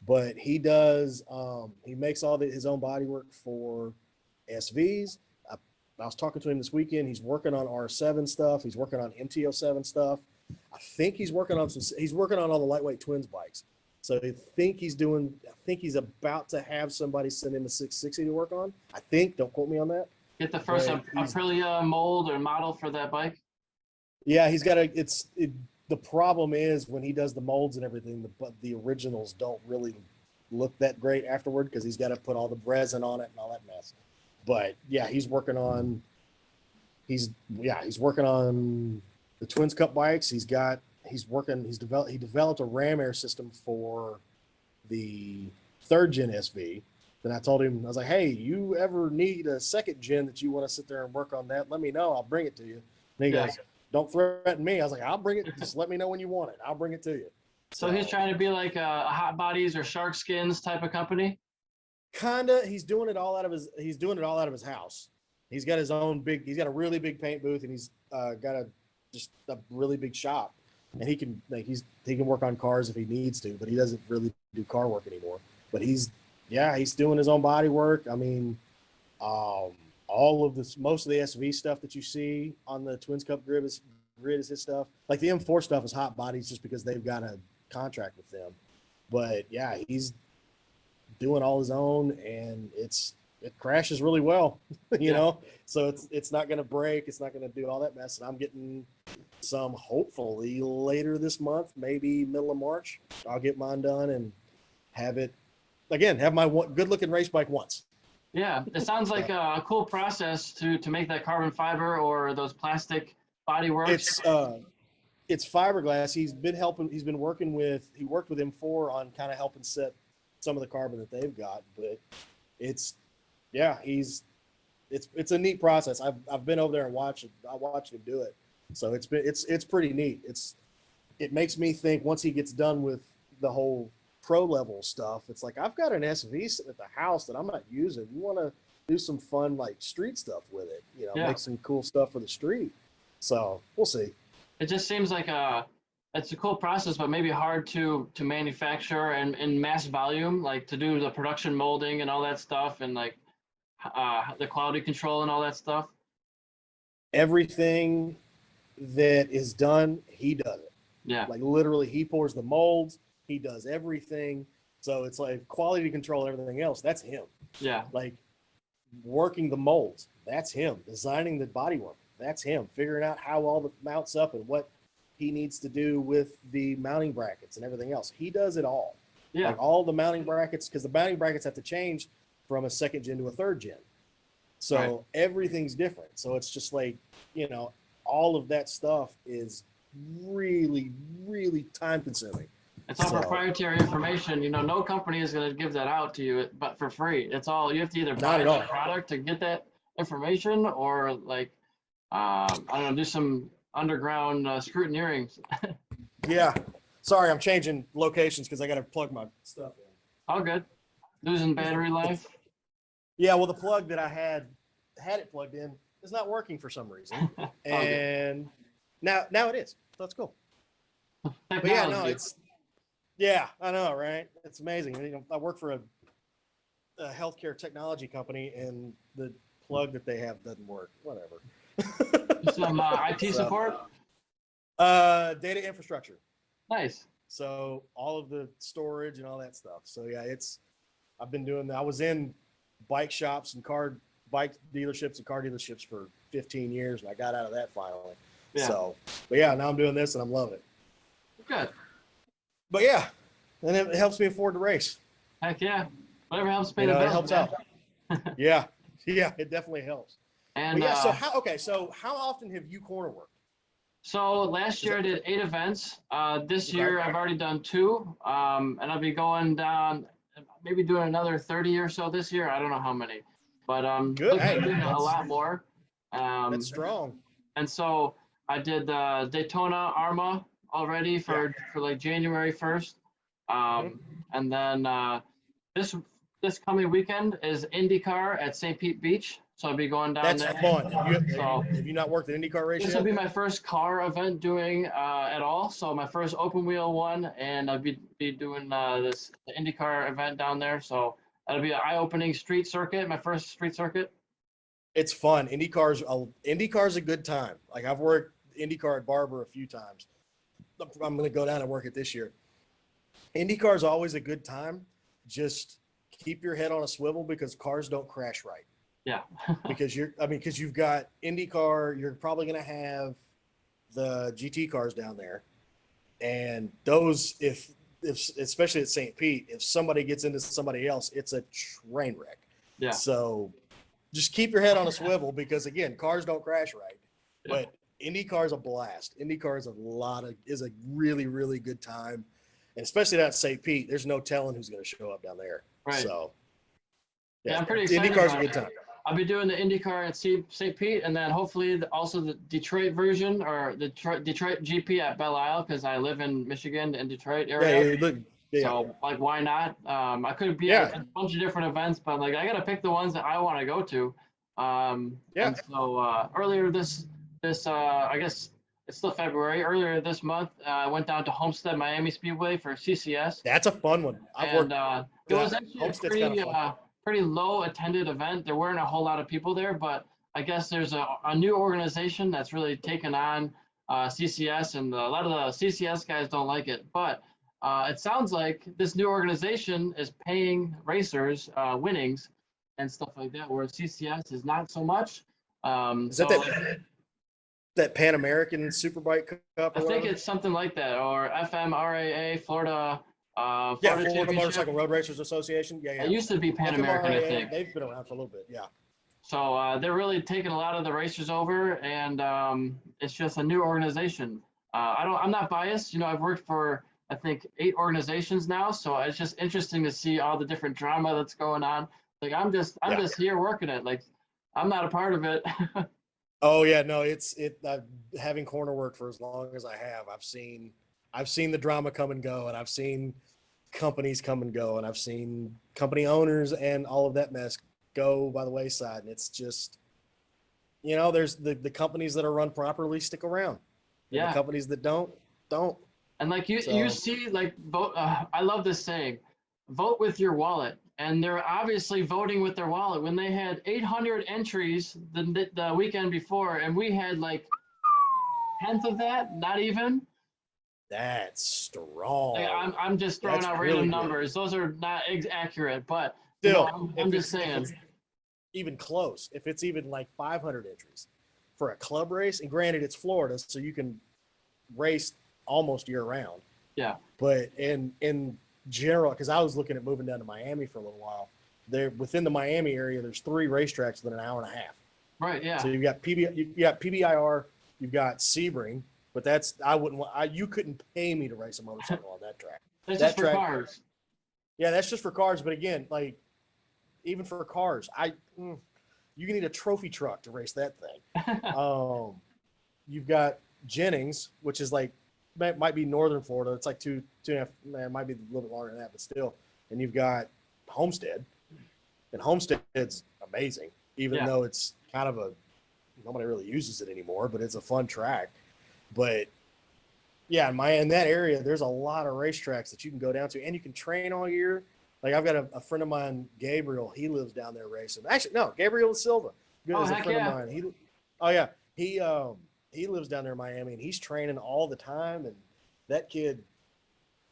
But he does, he makes all his own body work for SVs. I was talking to him this weekend. He's working on R7 stuff. He's working on MT07 stuff. I think he's working on all the lightweight twins bikes. So I think he's about to have somebody send him a 660 to work on. I think, don't quote me on that. Get the first Aprilia mold or model for that bike. Yeah, he's got the problem is when he does the molds and everything, the originals don't really look that great afterward because he's got to put all the resin on it and all that mess. But yeah, he's working on the Twins Cup bikes. He developed a ram air system for the 3rd gen SV. Then I told him, I was like, hey, you ever need a 2nd gen that you want to sit there and work on that? Let me know. I'll bring it to you. And he goes, don't threaten me. I was like, I'll bring it. Just let me know when you want it. I'll bring it to you. So he's trying to be like a Hot Bodies or Shark Skins type of company. Kinda. He's doing it all out of his house. He's got he's got a really big paint booth, and he's got a really big shop. And he can work on cars if he needs to, but he doesn't really do car work anymore. But he's doing his own body work. I mean, most of the SV stuff that you see on the Twins Cup grid is his stuff. Like the M4 stuff is Hot Bodies just because they've got a contract with them. But yeah, he's doing all his own, and it crashes really well, you know. So it's not going to break. It's not going to do all that mess. And I'm getting some hopefully later this month, maybe middle of March. I'll get mine done and have my good looking race bike once. Yeah, it sounds like a cool process to make that carbon fiber or those plastic bodyworks. It's fiberglass. He worked with M4 on kind of helping set some of the carbon that they've got, but it's a neat process. I've been over there and watched him do it. So it's pretty neat. it makes me think once he gets done with the whole pro level stuff, it's like I've got an SV sitting at the house that I'm not using. You want to do some fun like street stuff with it, Yeah. make some cool stuff for the street. So we'll see. It just seems like it's a cool process, but maybe hard to manufacture and in mass volume, like to do the production molding and all that stuff, and like the quality control and all that stuff. Everything that is done, he does it. Yeah. Like literally, he pours the molds. He does everything. So it's like quality control and everything else. That's him. Yeah. Like working the molds. That's him. Designing the bodywork. That's him. Figuring out how all the mounts up and what he needs to do with the mounting brackets and everything else. He does it all. Yeah. Like all the mounting brackets, because the mounting brackets have to change from a second gen to a third gen. So Right. everything's different. So it's just like, all of that stuff is really, really time consuming. It's all proprietary information. No company is going to give that out to you, but for free. It's all, you have to either buy the product to get that information, or like, I don't know, do some underground scrutineering. Yeah. Sorry, I'm changing locations because I got to plug my stuff in. All good. Losing battery life. Yeah, well, the plug that I had it plugged in is not working for some reason, and now it is. So that's cool. But yeah, no, I know, right? It's amazing. I work for a healthcare technology company, and the plug that they have doesn't work. Whatever. Some IT support. Data infrastructure. Nice. So all of the storage and all that stuff. So yeah, I've been doing that. I was in bike shops and bike dealerships and car dealerships for 15 years, and I got out of that finally. Yeah. So, but yeah, now I'm doing this and I'm loving it. Good. But yeah, and it helps me afford to race. Heck yeah. Whatever helps pay the bills. It helps out. Yeah, it definitely helps. And but yeah, so how often have you corner worked? So last year I did 8 events. This year I've already done 2, and I'll be going down, maybe doing another 30 or so this year. I don't know how many, but good. Hey, doing a lot more. That's strong. And so I did Daytona Arma already for like January 1st, and then this coming weekend is IndyCar at St. Pete Beach. So I'll be going down there. That's fun. Have you not worked an IndyCar race yet? This will be my first car event doing at all. So my first open wheel one, and I'll be doing the IndyCar event down there. So that'll be an eye-opening street circuit, my first street circuit. It's fun. IndyCar's a good time. Like I've worked IndyCar at Barber a few times. I'm going to go down and work it this year. IndyCar is always a good time. Just keep your head on a swivel because cars don't crash right. Yeah. because you've got IndyCar, you're probably going to have the GT cars down there. And those, if especially at St. Pete, if somebody gets into somebody else, it's a train wreck. Yeah. So just keep your head on a swivel because again, cars don't crash right. Yeah. But IndyCar is a blast. IndyCar is a really, really good time. And especially down at St. Pete, there's no telling who's going to show up down there. Right. So yeah, I'm pretty excited. IndyCar's a good time. I'll be doing the IndyCar at St. Pete, and then hopefully also the Detroit version or the Detroit GP at Belle Isle because I live in Michigan and Detroit area. So like, why not? I could be at a bunch of different events, but like I gotta pick the ones that I want to go to. And so earlier this I guess it's still February. Earlier this month, I went down to Homestead Miami Speedway for CCS. That's a fun one. It was actually a pretty low attended event. There weren't a whole lot of people there, but I guess there's a new organization that's really taken on CCS, and a lot of the CCS guys don't like it. But it sounds like this new organization is paying racers winnings and stuff like that, whereas CCS is not so much. Is that Pan American Superbike Cup? I think it's something like that, or FMRAA Florida. Florida Motorcycle Road Racers Association. Yeah. It used to be Pan American, I think. They've been around for a little bit, yeah. So they're really taking a lot of the racers over, and it's just a new organization. I'm not biased. I've worked for I think 8 organizations now, so it's just interesting to see all the different drama that's going on. Like I'm just here working it. Like I'm not a part of it. Oh yeah, no, having corner work for as long as I have, I've seen the drama come and go, and I've seen companies come and go, and I've seen company owners and all of that mess go by the wayside. And it's just, there's the companies that are run properly stick around, and the Yeah. companies that don't. And like you So see, like vote. I love this saying, vote with your wallet. And they're obviously voting with their wallet. When they had 800 entries the weekend before, and we had like tenth of that, not even. that's strong. Like, I'm just throwing That's out really random good. numbers. Those are not accurate, but Still, I'm if just it's saying. even close, if it's even like 500 entries for a club race, and granted it's Florida, so you can race almost year round. Yeah. But in general, because I was looking at moving down to Miami for a little while, there within the Miami area, there's 3 racetracks within an hour and a half. Right. Yeah. So you've got PBIR, you've got Sebring, but that's you couldn't pay me to race a motorcycle on that track. It's That just for track, cars. yeah, that's just for cars. But again, like even for cars, you need a trophy truck to race that thing. You've got Jennings, which is like might be northern Florida. It's like two and a half. Man, it might be a little bit longer than that, but still. And you've got Homestead, and Homestead's amazing, even though it's kind of nobody really uses it anymore, but it's a fun track. But yeah, in that area, there's a lot of racetracks that you can go down to, and you can train all year. Like I've got a friend of mine, Gabriel. He lives down there racing. Actually, no, Gabriel Silva. Good as a friend of mine. He lives down there in Miami, and he's training all the time. And that kid,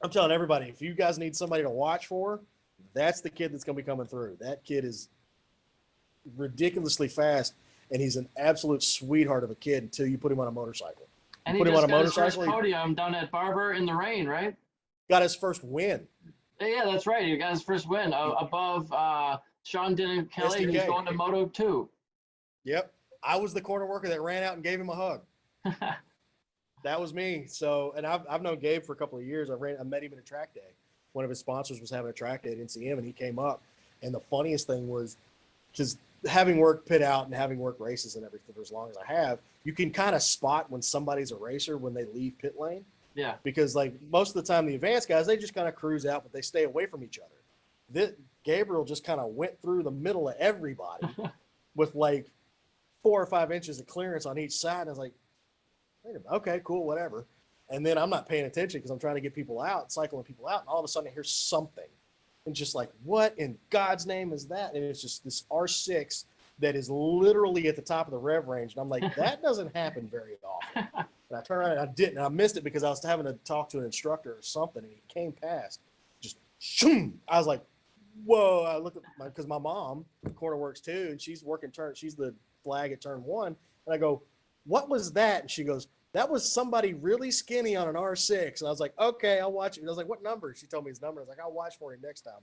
I'm telling everybody, if you guys need somebody to watch for, that's the kid that's going to be coming through. That kid is ridiculously fast, and he's an absolute sweetheart of a kid until you put him on a motorcycle. And he just got his first podium down at Barber in the rain, right? Got his first win. Yeah, that's right. He got his first win above Sean Denton Kelly, who's going to Moto 2. Yep. I was the corner worker that ran out and gave him a hug. That was me. So, and I've known Gabe for a couple of years. I met him at a track day. One of his sponsors was having a track day at NCM, and he came up. And the funniest thing was, because having worked pit out and having worked races and everything for as long as I have, you can kind of spot when somebody's a racer when they leave pit lane. Yeah. Because like most of the time, the advanced guys, they just kind of cruise out, but they stay away from each other. Gabriel just kind of went through the middle of everybody with like 4 or 5 inches of clearance on each side. And I was like, wait a minute, okay, cool, whatever. And then I'm not paying attention because I'm trying to get people out, cycling people out. And all of a sudden I hear something. And just like, what in God's name is that? And it's just this R6 that is literally at the top of the rev range. And I'm like, that doesn't happen very often. And I turned around and I didn't. And I missed it because I was having to talk to an instructor or something. And he came past, just shoom. I was like, whoa. I looked at because my mom, corner works too, and she's working turn. She's the flag at turn 1. And I go, what was that? And she goes, that was somebody really skinny on an R6. And I was like, okay, I'll watch it. And I was like, what number? She told me his number. I was like, I'll watch for him next time.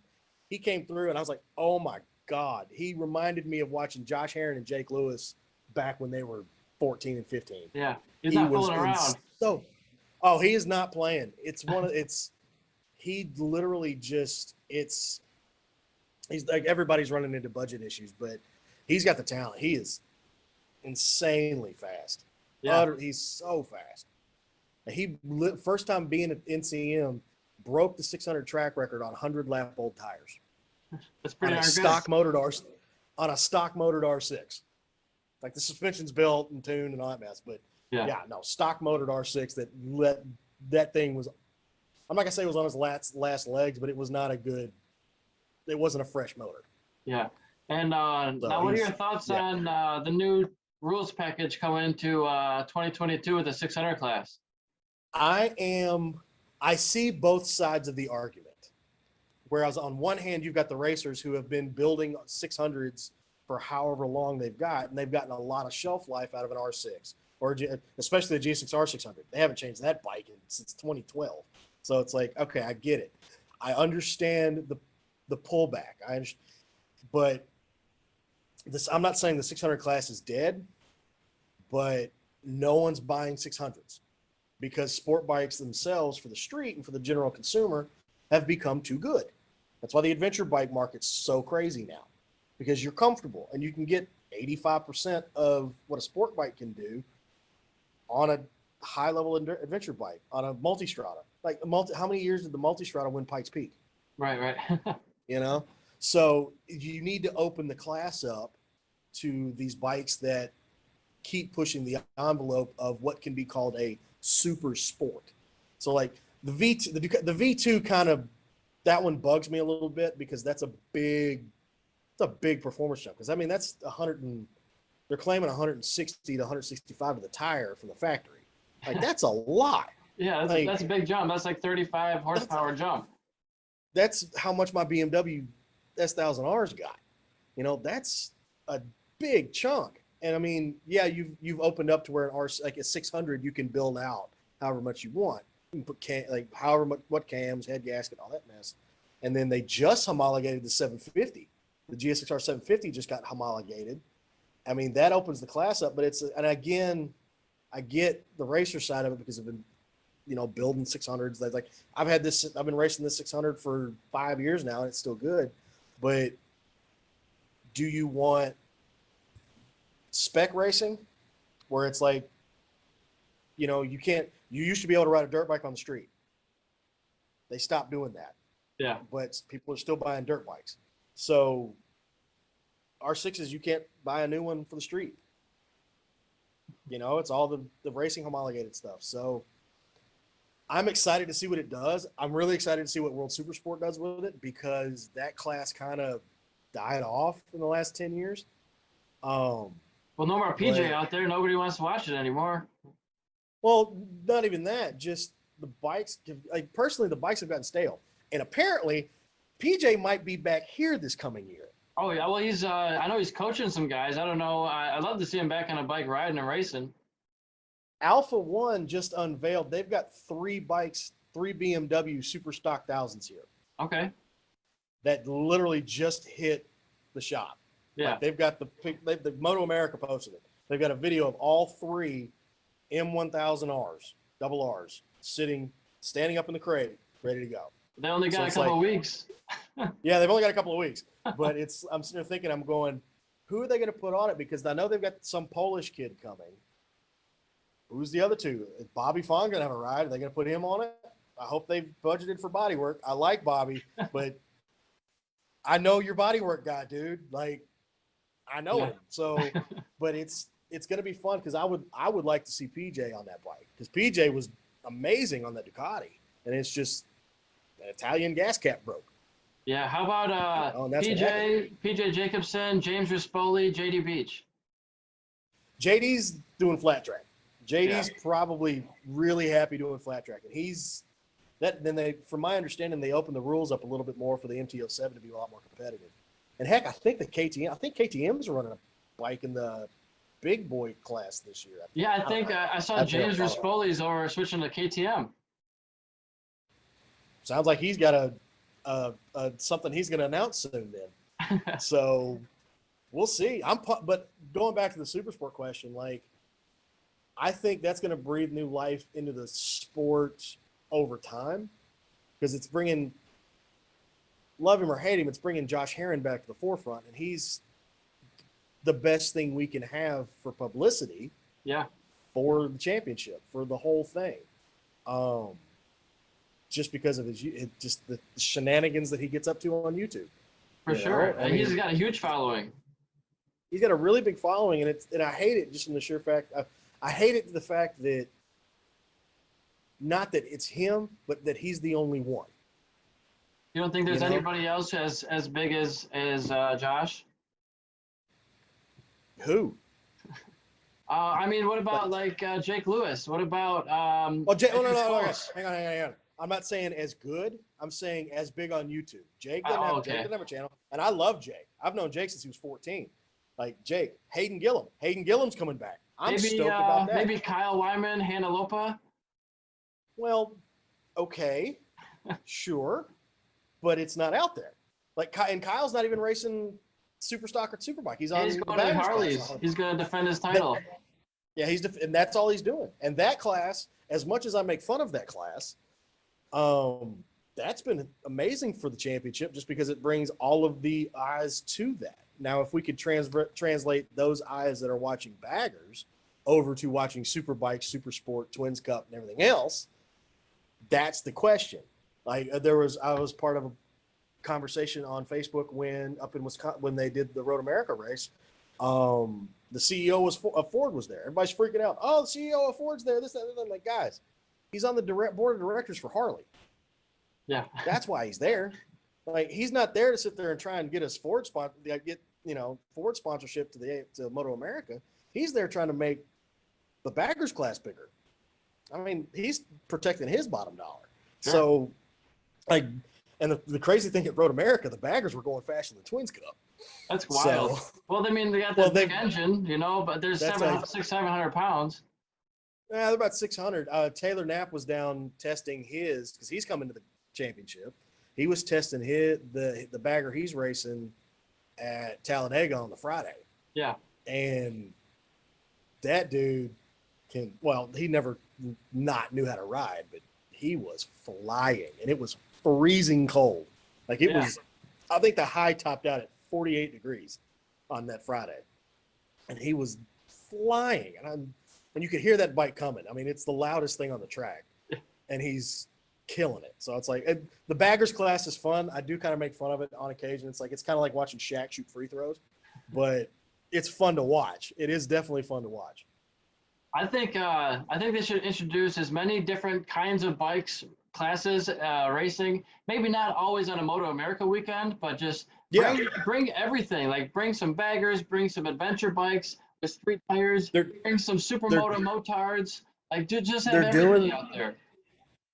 He came through and I was like, oh my God. He reminded me of watching Josh Herron and Jake Lewis back when they were 14 and 15. Yeah. He's not fooling around. He is not playing. He literally just, he's like, everybody's running into budget issues, but he's got the talent. He is insanely fast. Yeah. He's so fast. He first time being at NCM broke the 600 track record on 100 lap old tires. That's pretty on a stock motored R6. Like the suspension's built and tuned and all that mess, but stock motored R6 that thing was. I'm not gonna say it was on his last legs, but it was not it wasn't a fresh motor. Yeah. And now, what are your thoughts on the new rules package coming into 2022 with the 600 class? I see both sides of the argument. Whereas on one hand, you've got the racers who have been building 600s for however long they've got, and they've gotten a lot of shelf life out of an R6, or especially the G6 R600. They haven't changed that bike since 2012. So it's like, okay, I get it. I understand the pullback. But I'm not saying the 600 class is dead, but no one's buying 600s because sport bikes themselves for the street and for the general consumer have become too good. That's why the adventure bike market's so crazy now, because you're comfortable and you can get 85% of what a sport bike can do on a high-level adventure bike on a multi-strata. Like how many years did the multi-strata win Pikes Peak? Right. You know, so you need to open the class up to these bikes that keep pushing the envelope of what can be called a super sport. So like the V2, the V2 kind of, that one bugs me a little bit because it's a big performance jump. Because I mean, that's 100 and they're claiming 160 to 165 to the tire from the factory. Like that's a lot. Yeah, that's a big jump. That's like 35 horsepower jump. That's how much my BMW S1000Rs got. You know, that's a big chunk. And I mean, yeah, you've opened up to where an R, like a 600, you can build out however much you want. You can put however much, what cams, head gasket, all that mess. And then they just homologated the 750. The GSXR 750 just got homologated. I mean, that opens the class up, but and again, I get the racer side of it because I've been, building 600s. That's like, I've been racing this 600 for 5 years now and it's still good. But do you want spec racing where it's like, you used to be able to ride a dirt bike on the street. They stopped doing that. Yeah. But people are still buying dirt bikes. So R6s, you can't buy a new one for the street. It's all the racing homologated stuff. So I'm excited to see what it does. I'm really excited to see what World Supersport does with it because that class kind of died off in the last 10 years. Well, no more PJ out there. Nobody wants to watch it anymore. Well, not even that. Just the bikes. Like personally, the bikes have gotten stale, and apparently, PJ might be back here this coming year. Oh yeah, well he's. I know he's coaching some guys. I don't know. I'd love to see him back on a bike riding and racing. Alpha One just unveiled. They've got 3 bikes, 3 BMW Super Stock Thousands here. Okay. That literally just hit the shop. Yeah. Like they've got the Moto America posted it. They've got a video of all 3 M1000Rs, double Rs, standing up in the crate, ready to go. They only got a couple of weeks. Yeah, they've only got a couple of weeks. But I'm sitting there thinking, I'm going, who are they going to put on it? Because I know they've got some Polish kid coming. Who's the other 2? Is Bobby Fong going to have a ride? Are they going to put him on it? I hope they've budgeted for body work. I like Bobby, but I know your body work guy, dude. Like, I know him. So, but it's going to be fun because I would like to see PJ on that bike because PJ was amazing on that Ducati, and it's just an Italian gas cap broke. Yeah, how about PJ Jacobson, James Rispoli, JD Beach? JD's doing flat track. JD's probably really happy doing flat track, and he's that. Then from my understanding, they opened the rules up a little bit more for the MT-07 to be a lot more competitive. And heck, I think KTM's running a bike in the big boy class this year. I think I saw James Rispoli's over switching to KTM. Sounds like he's got something he's going to announce soon then. So we'll see. But going back to the Supersport question, like, I think that's going to breathe new life into the sport over time because it's bringing, love him or hate him, it's bringing Josh Herron back to the forefront, and he's the best thing we can have for publicity. Yeah. For the championship, for the whole thing. Just because of just the shenanigans that he gets up to on YouTube. For sure. And he's got a huge following. He's got a really big following, and I hate it just in the sheer fact. I hate it the fact that not that it's him, but that he's the only one. You don't think there's anybody else as big as Josh? Who? I mean, what about Jake Lewis? What about no, hang on. I'm not saying as good. I'm saying as big on YouTube. Jake doesn't have a channel, and I love Jake. I've known Jake since he was 14. Like Jake, Hayden Gillum. Hayden Gillum's coming back. I'm stoked about that. Maybe Kyle Wyman, Hannah Lopa. Well, okay, sure, but it's not out there. And Kyle's not even racing super stock or superbike. He's on. He's going to Harley's. He's going to defend his title. And that's all he's doing. And that class, as much as I make fun of that class, that's been amazing for the championship just because it brings all of the eyes to that. Now, if we could translate those eyes that are watching baggers over to watching Superbike, Super Sport, Twins Cup, and everything else, that's the question. Like I was part of a conversation on Facebook when up in Wisconsin when they did the Road America race. The CEO of Ford was there. Everybody's freaking out. Oh, the CEO of Ford's there. This, that, and that. I'm like, guys, he's on the board of directors for Harley. Yeah, that's why he's there. Like, he's not there to sit there and try and get us Ford Ford sponsorship to Moto America. He's there trying to make the baggers class bigger. I mean, he's protecting his bottom dollar. Sure. So, like, and the crazy thing at Road America, the baggers were going faster than Twins Cup. That's wild. So, well, I mean, they got the big engine, but there's 700 pounds. Yeah, they're about 600. Taylor Knapp was down testing his because he's coming to the championship. He was testing the bagger he's racing at Talladega on the Friday. Yeah. And that dude he never not knew how to ride, but he was flying, and it was freezing cold. Like, it was, I think the high topped out at 48 degrees on that Friday, and he was flying, and you could hear that bike coming. I mean, it's the loudest thing on the track, and he's killing it. So it's like, the baggers class is fun. I do kind of make fun of it on occasion. It's kind of like watching Shaq shoot free throws, but it's fun to watch. It is definitely fun to watch. I think they should introduce as many different kinds of bikes, classes, racing. Maybe not always on a Moto America weekend, but just bring everything. Like, bring some baggers, bring some adventure bikes with 3 tires, bring some supermoto motards. Like, just have everything out there.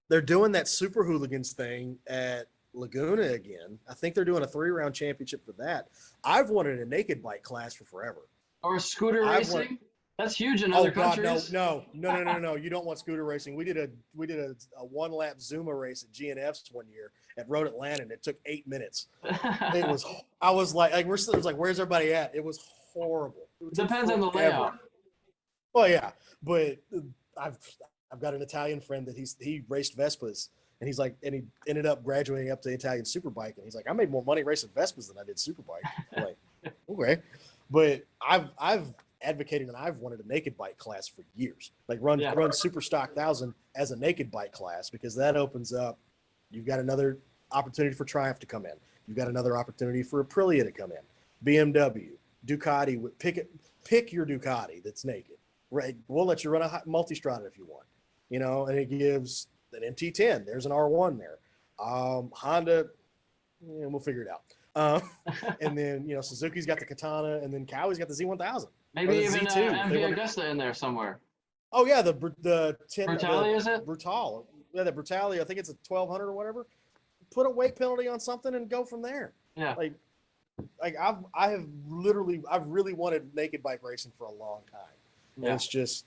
They're doing that Super Hooligans thing at Laguna again. I think they're doing a 3-round championship for that. I've wanted a naked bike class for forever. Or scooter racing. That's huge in other countries. No. You don't want scooter racing. We did a 1-lap Zuma race at GNF's one year at Road Atlanta, and it took 8 minutes. I was like, where's everybody at? It was horrible. It depends on the layout. Well, yeah, but I've got an Italian friend that he raced Vespas, and he's like, and he ended up graduating up to Italian Superbike, and he's like, I made more money racing Vespas than I did Superbike. I'm like, okay, but I've advocated and I've wanted a naked bike class for years. Like, run Super Stock 1000 as a naked bike class, because that opens up. You've got another opportunity for Triumph to come in. You've got another opportunity for Aprilia to come in. BMW, Ducati, pick your Ducati that's naked. Right, we'll let you run a multi-strada if you want. And it gives an MT10. There's an R1 there. Honda, we'll figure it out. And then Suzuki's got the Katana, and then Kawai's got the Z1000. Maybe even MV Augusta in there somewhere. Oh yeah, the 10 Brutale, is it? Brutale. Yeah, the Brutale. I think it's a 1200 or whatever. Put a weight penalty on something and go from there. Yeah. Like I've really wanted naked bike racing for a long time. Yeah. And it's just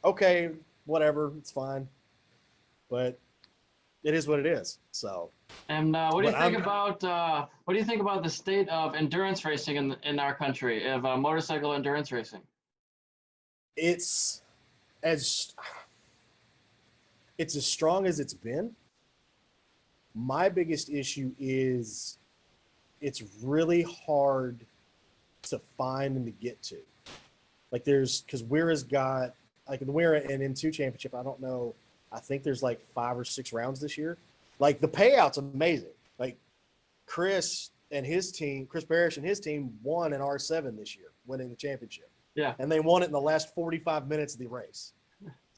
okay, whatever, it's fine. But it is what it is. So. And what do you think about the state of endurance racing in our country, of motorcycle endurance racing? It's as strong as it's been. My biggest issue is it's really hard to find and to get to. Like, because Wera's got, like, the Wera and N2 championship, I don't know, I think there's like 5 or 6 rounds this year. Like, the payout's amazing. Like, Chris Parrish and his team won an R7 this year, winning the championship. Yeah. And they won it in the last 45 minutes of the race.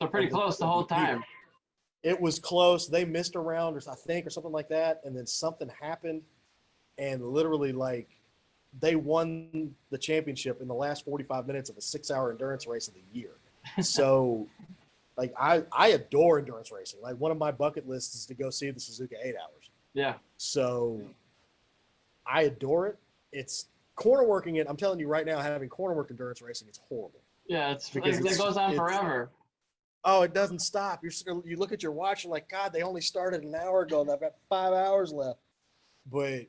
So pretty close the whole time. It was close. They missed a round or something like that. And then something happened. And literally, like, they won the championship in the last 45 minutes of a 6-hour endurance race of the year. So, like, I adore endurance racing. Like, one of my bucket lists is to go see the Suzuka 8 Hours. Yeah. So I adore it. It's corner working it. I'm telling you right now, having corner work endurance racing, it's horrible. Yeah, it goes on forever. Oh, it doesn't stop. You look at your watch and like, God, they only started an hour ago and I've got 5 hours left. But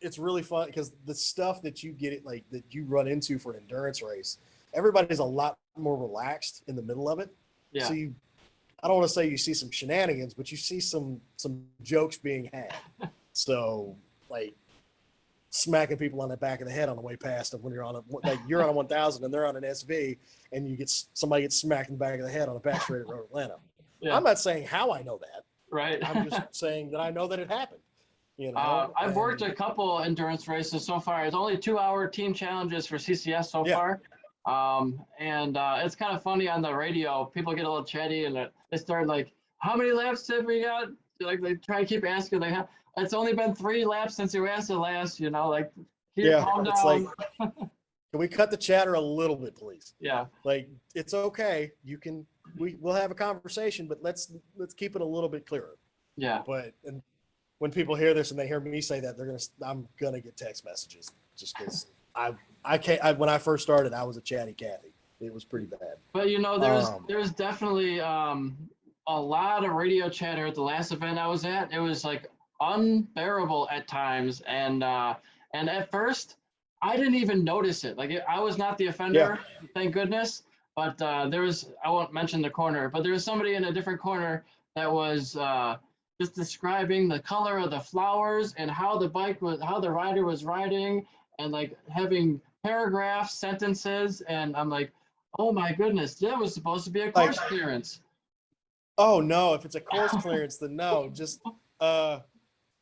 it's really fun because the stuff that you get that you run into for an endurance race, everybody's a lot more relaxed in the middle of it. Yeah. So I don't want to say you see some shenanigans, but you see some jokes being had. So, like, smacking people on the back of the head on the way past them when you're on a you're on a 1000 and they're on an SV, and somebody gets smacked in the back of the head on a back straight road Atlanta. Yeah. I'm not saying how I know that. Right. I'm just saying that I know that it happened. You know, I've worked a couple endurance races so far. It's only 2-hour team challenges for CCS so far. And it's kind of funny on the radio. People get a little chatty and they start like, how many laps have we got? Like they try to keep asking, like, it's only been 3 laps since you asked it last, like, calm down. It's like, can we cut the chatter a little bit, please? Yeah. Like, it's okay. We'll have a conversation, but let's keep it a little bit clearer. Yeah. But when people hear this and they hear me say that, I'm gonna get text messages just because when I first started, I was a chatty Cathy. It was pretty bad. But there's definitely a lot of radio chatter at the last event I was at. It was like unbearable at times, and at first I didn't even notice it. Like I was not the offender, thank goodness. But there was, I won't mention the corner, but there was somebody in a different corner that was just describing the color of the flowers and how the rider was riding, and like having paragraphs, sentences, and I'm like, oh my goodness, that was supposed to be a course clearance. Oh no, if it's a course clearance, then no. Just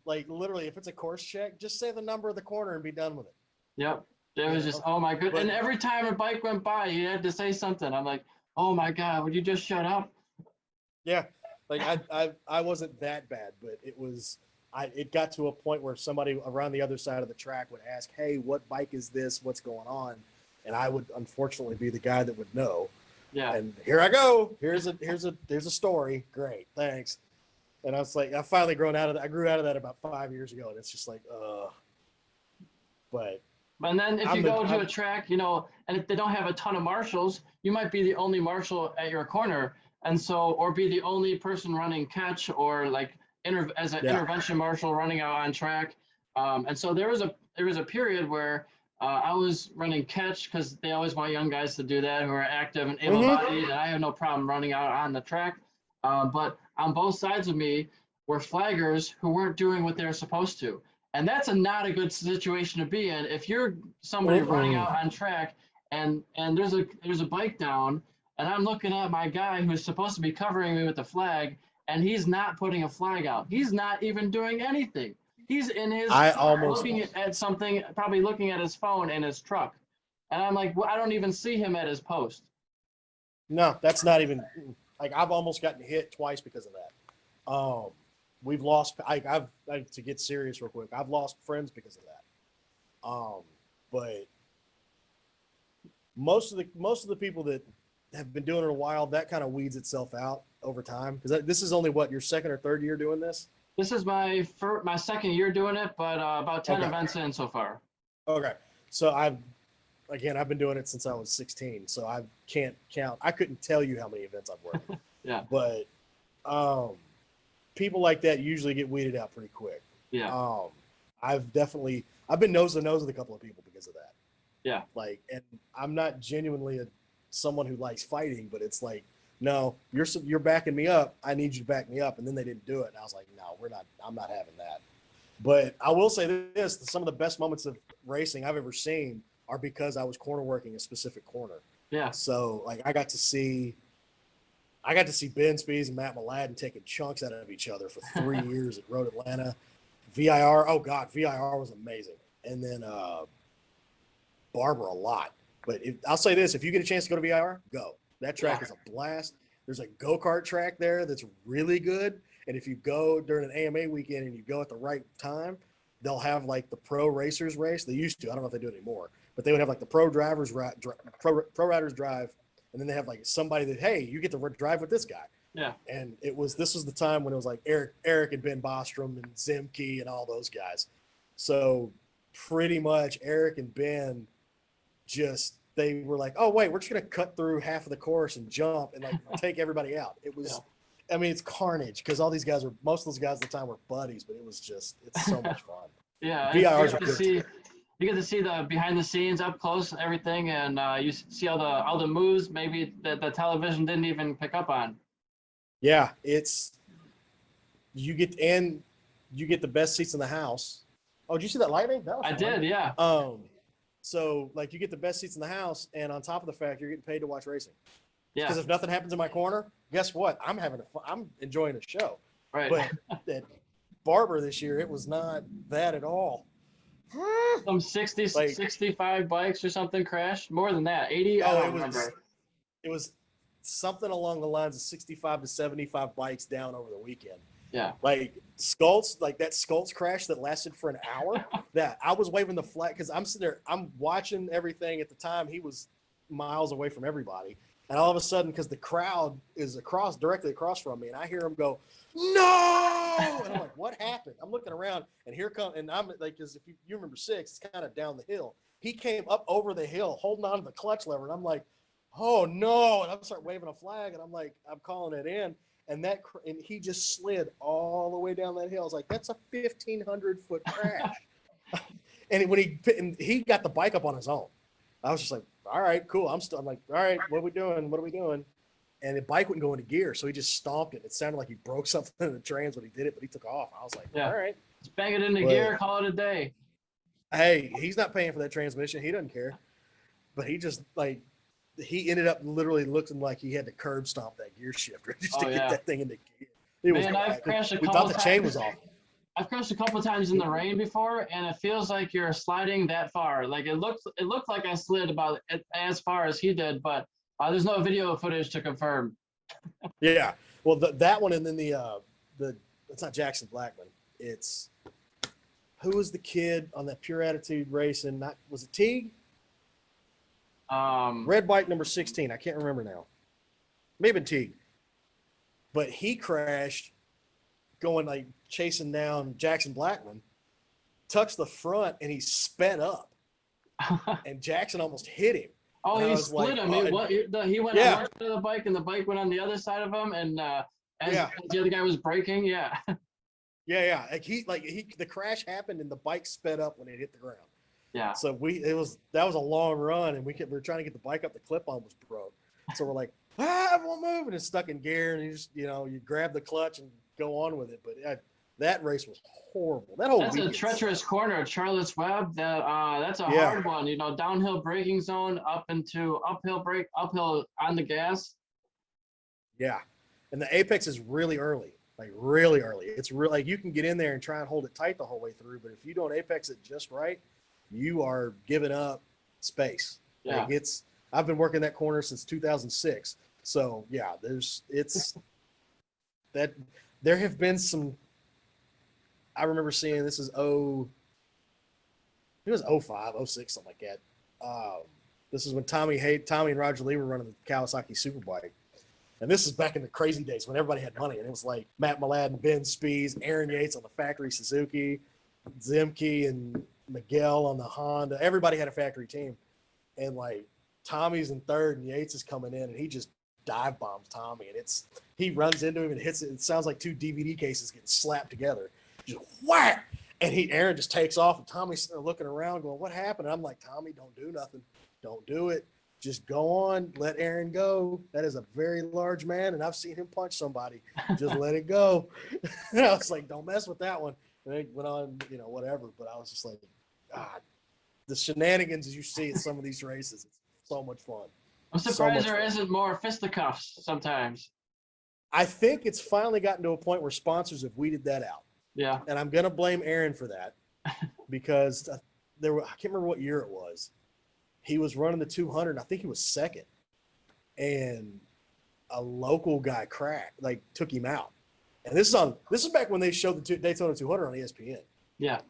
like literally, if it's a course check, just say the number of the corner and be done with it. Yep. It was just, oh my goodness. And every time a bike went by, he had to say something. I'm like, oh my God, would you just shut up? Yeah. Like I wasn't that bad, but it got to a point where somebody around the other side of the track would ask, hey, what bike is this? What's going on? And I would unfortunately be the guy that would know. Yeah. And here I go. Here's a story. Great. Thanks. And I was like, I finally grew out of that about 5 years ago. And it's just like, but. And then if you go to a track, and if they don't have a ton of marshals, you might be the only marshal at your corner. And so, or be the only person running catch, or like as an intervention marshal running out on track. And so there was a period where I was running catch, because they always want young guys to do that who are active and able-bodied, and I have no problem running out on the track. But on both sides of me were flaggers who weren't doing what they're supposed to. And that's not a good situation to be in. If you're somebody running out on track and there's a bike down, and I'm looking at my guy who's supposed to be covering me with the flag, and he's not putting a flag out. He's not even doing anything. He's in his looking at something, probably looking at his phone in his truck. And I'm like, well, I don't even see him at his post. No, that's not even like, I've almost gotten hit twice because of that. We've lost. To get serious real quick, I've lost friends because of that. But most of the people that have been doing it a while, that kind of weeds itself out over time. Because this is only your second or third year doing this. This is my second year doing it, but about 10 events in so far. Okay, so I've been doing it since I was 16, so I can't count. I couldn't tell you how many events I've worked. Yeah. But people like that usually get weeded out pretty quick. Yeah. I've been nose to nose with a couple of people because of that. Yeah. Like, and I'm not genuinely someone who likes fighting, but it's like, no, you're backing me up. I need you to back me up. And then they didn't do it. And I was like, no, I'm not having that. But I will say this, some of the best moments of racing I've ever seen are because I was corner working a specific corner. Yeah. So like I got to see Ben Spees and Matt Mladen taking chunks out of each other for 3 years at Road Atlanta. VIR, oh God, VIR was amazing. And then Barber a lot. But I'll say this, if you get a chance to go to VIR, go. That track is a blast. There's a go-kart track there that's really good. And if you go during an AMA weekend and you go at the right time, they'll have like the pro racers race. They used to. I don't know if they do it anymore. But they would have like the pro drivers, pro riders drive. And then they have like somebody that, hey, you get to drive with this guy. Yeah. And this was the time when it was like Eric and Ben Bostrom and Zemke and all those guys. So pretty much Eric and Ben they were like, oh wait, we're just gonna cut through half of the course and jump and like take everybody out. It was, I mean, it's carnage because most of those guys at the time were buddies, but it's so much fun. Yeah, VIRs you get to see the behind the scenes up close and everything, and you see all the moves maybe that the television didn't even pick up on. Yeah, you get the best seats in the house, Oh, did you see that lightning? That was I fun. did, yeah. So like you get the best seats in the house, and on top of the fact you're getting paid to watch racing. Yeah. Because if nothing happens in my corner, guess what? I'm enjoying the show. Right. But at Barber this year, it was not that at all. Some 60, Like, 65 bikes or something crashed. More than that, 80. I oh, don't remember. it was something along the lines of 65 to 75 bikes down over the weekend. Yeah. Like Skulls, like that Skulls crash that lasted for an hour. That I was waving the flag because I'm sitting there, I'm watching everything. At the time, he was miles away from everybody, and all of a sudden, because the crowd is directly across from me, and I hear him go, "No!" And I'm like, "What happened?" I'm looking around, and here come, and I'm like, because if you remember 6, it's kind of down the hill. He came up over the hill, holding on to the clutch lever, and I'm like, "Oh no!" And I'm start waving a flag, and I'm like, I'm calling it in. And he just slid all the way down that hill. I was like, that's a 1,500-foot crash. And when he got the bike up on his own, I was just like, all right, cool. I'm like, all right, what are we doing? What are we doing? And the bike wouldn't go into gear, so he just stomped it. It sounded like he broke something in the trans when he did it, but he took off. I was like, all right. Just bang it into gear, call it a day. Hey, he's not paying for that transmission. He doesn't care. But he just he ended up literally looking like he had to curb stomp that gear shifter just to get that thing into gear. I've crashed a couple times. We thought the chain was off. I've crashed a couple times in the rain before, and it feels like you're sliding that far. Like it looked like I slid about as far as he did, but there's no video footage to confirm. Yeah, well, that one, and then it's not Jackson Blackman. It's who was the kid on that Pure Attitude racing? Was it Teague? Red bike number 16. I can't remember now. Maybe Teague. But he crashed going chasing down Jackson Blackman, touched the front, and he sped up. And Jackson almost hit him. Oh, he split him. He went on one side of the bike, and the bike went on the other side of him, and as the other guy was braking, Yeah. Like the crash happened, and the bike sped up when it hit the ground. Yeah. So that was a long run, and we were trying to get the bike up. The clip-on was broke, so we're like, it won't move, and it's stuck in gear, and you just you grab the clutch and go on with it. But that race was horrible. That's a treacherous corner, Charlotte's Web. That's a hard one. Downhill braking zone up into uphill on the gas. Yeah, and the apex is really early. Like really early. It's really you can get in there and try and hold it tight the whole way through, but if you don't apex it just right, you are giving up space. Yeah. I've been working that corner since 2006. So yeah, there have been some, I remember seeing it was 05, 06, something like that. This is when Tommy and Roger Lee were running the Kawasaki Superbike. And this is back in the crazy days when everybody had money. And it was like Matt Millad, Ben Spies, Aaron Yates on the factory Suzuki, Zemke and Miguel on the Honda. Everybody had a factory team. And Tommy's in third and Yates is coming in and he just dive bombs Tommy. And he runs into him and hits it. It sounds like 2 DVD cases getting slapped together. Just whack! And Aaron just takes off and Tommy's sitting there looking around going, what happened? And I'm like, Tommy, don't do nothing. Don't do it. Just go on, let Aaron go. That is a very large man, and I've seen him punch somebody. Just let it go. And I was like, don't mess with that one. And it went on, whatever. But I was just like, God, the shenanigans as you see at some of these races, it's so much fun. I'm surprised there isn't more fisticuffs sometimes. I think it's finally gotten to a point where sponsors have weeded that out. Yeah. And I'm going to blame Aaron for that because I can't remember what year it was. He was running the 200, and I think he was second. And a local guy took him out. And this is back when they showed the Daytona 200 on ESPN. Yeah.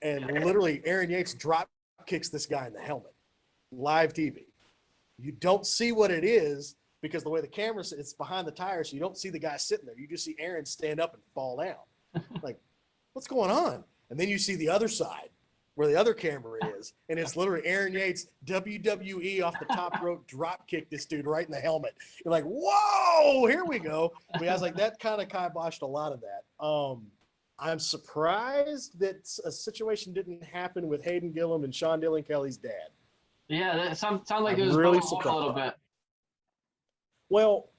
And literally, Aaron Yates drop kicks this guy in the helmet, live TV. You don't see what it is because the way the camera it's behind the tire, so you don't see the guy sitting there. You just see Aaron stand up and fall down. Like, what's going on? And then you see the other side, where the other camera is, and it's literally Aaron Yates, WWE off the top rope, drop kick this dude right in the helmet. You're like, whoa, here we go. But I was like, that kind of kiboshed a lot of that. I'm surprised that a situation didn't happen with Hayden Gillum and Sean Dillon Kelly's dad. Yeah, that sounds like it was really a little bit. Well,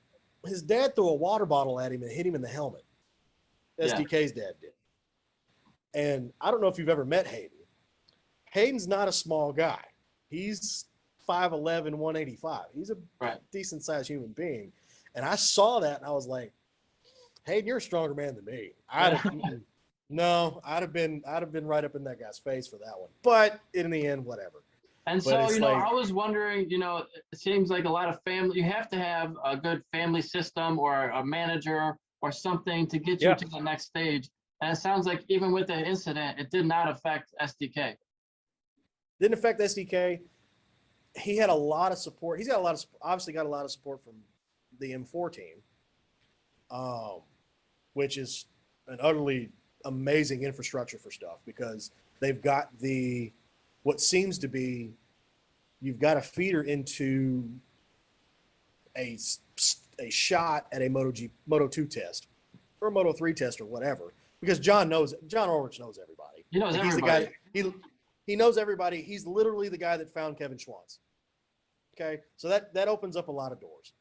his dad threw a water bottle at him and hit him in the helmet. SDK's dad did. And I don't know if you've ever met Hayden. Hayden's not a small guy. He's 5'11", 185. He's a decent sized human being. And I saw that and I was like, Hayden, you're a stronger man than me. I'd have been right up in that guy's face for that one. But in the end, whatever. And so, I was wondering, it seems like a lot of family, you have to have a good family system or a manager or something to get you to the next stage. And it sounds like even with the incident, it did not affect SDK. Didn't affect SDK. He had a lot of support. He's got obviously got a lot of support from the M4 team, which is an utterly amazing infrastructure for stuff because they've got what seems to be, you've got a feeder into a shot at a Moto2 test or a Moto3 test or whatever, because John Ulrich knows everybody. He knows He's everybody. The guy, he knows everybody. He's literally the guy that found Kevin Schwann's. Okay. So that opens up a lot of doors.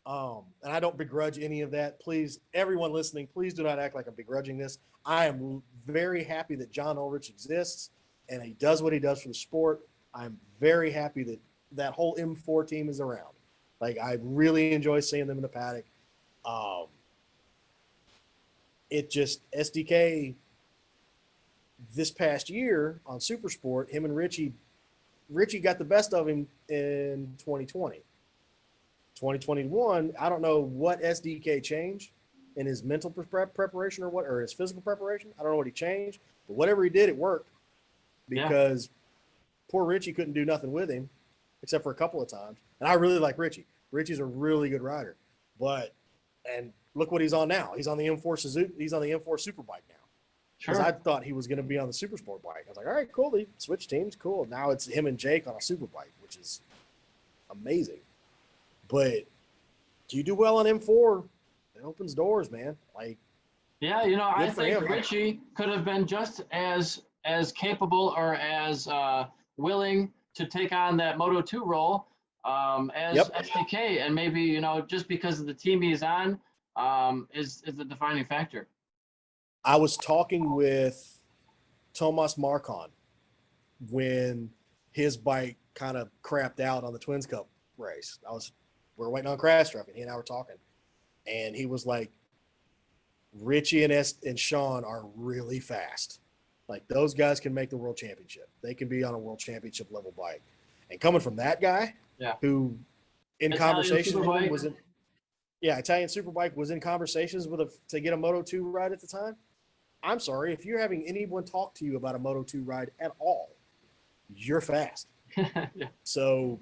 And I don't begrudge any of that. Please, everyone listening, please do not act like I'm begrudging this. I am very happy that John Ulrich exists and he does what he does for the sport. I'm very happy that whole M4 team is around. Like, I really enjoy seeing them in the paddock. It just, SDK this past year on Supersport, him and Richie got the best of him in 2020. 2021, I don't know what SDK changed in his mental preparation or his physical preparation. I don't know what he changed, but whatever he did, it worked because poor Richie couldn't do nothing with him except for a couple of times. And I really like Richie. Richie's a really good rider, and look what he's on now. He's on the M4 Suzuki. He's on the M4 Superbike now. Because I thought he was going to be on the Supersport bike. I was like, all right, cool. They switched teams. Cool. Now it's him and Jake on a Superbike, which is amazing. But you do well on M4, it opens doors, man. Like, I think Richie could have been just as capable or as willing to take on that Moto2 role as SDK, and maybe just because of the team he's on is the defining factor. I was talking with Tomas Marcon when his bike kind of crapped out on the Twins Cup race. We were waiting on crash truck, and he and I were talking, and he was like, Richie and Shown are really fast. Like, those guys can make the world championship. They can be on a world championship level bike. And coming from that guy, who in conversation with him was Italian Superbike was in conversations to get a Moto2 ride at the time. I'm sorry, if you're having anyone talk to you about a Moto2 ride at all, you're fast. So,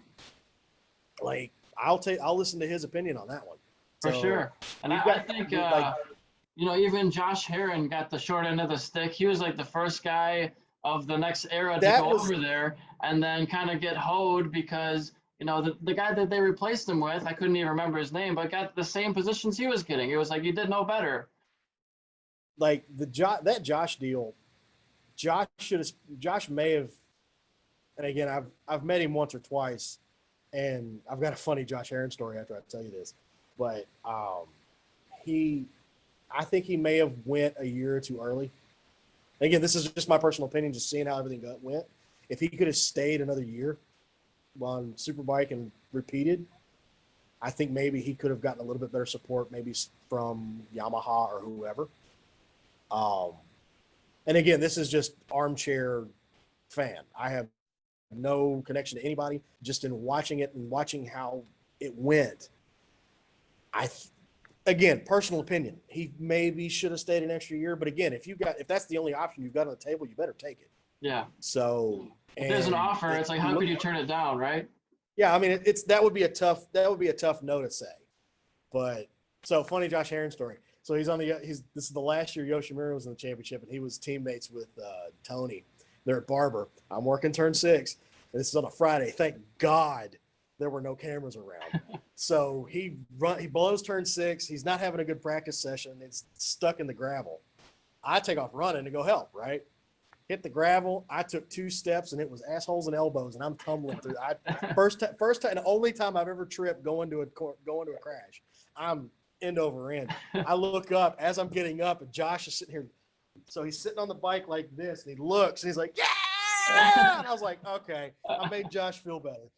like, I'll listen to his opinion on that one. For sure. And I think, even Josh Herron got the short end of the stick. He was like the first guy of the next era to go over there and then kind of get hoed because, the guy that they replaced him with, I couldn't even remember his name, but got the same positions he was getting. It was like, you did no better. Like that Josh deal, Josh may have, and again, I've met him once or twice, and I've got a funny Josh Herron story after I tell you this, but I think he may have went a year or two early. Again, this is just my personal opinion, just seeing how everything went. If he could have stayed another year on Superbike and repeated, I think maybe he could have gotten a little bit better support, maybe from Yamaha or whoever. And again, this is just armchair fan. I have no connection to anybody, just in watching it and watching how it went. Again, personal opinion, he maybe should have stayed an extra year, but again, if that's the only option you've got on the table, you better take it. Yeah. So if there's an offer, it's like, how could you turn it down, right? Yeah, I mean, that would be a tough no to say. But so funny Josh Herron story. So this is the last year Yoshimura was in the championship, and he was teammates with Tony. They're at Barber. I'm working turn 6. And this is on a Friday. Thank God there were no cameras around. So he blows turn 6. He's not having a good practice session. It's stuck in the gravel. I take off running to go help, right? Hit the gravel. I took 2 steps, and it was assholes and elbows, and I'm tumbling through. First time, and only time I've ever tripped going to a crash. I'm end over end. I look up as I'm getting up, and Josh is sitting here So he's sitting on the bike like this, and he looks, and he's like, yeah! And I was like, okay, I made Josh feel better.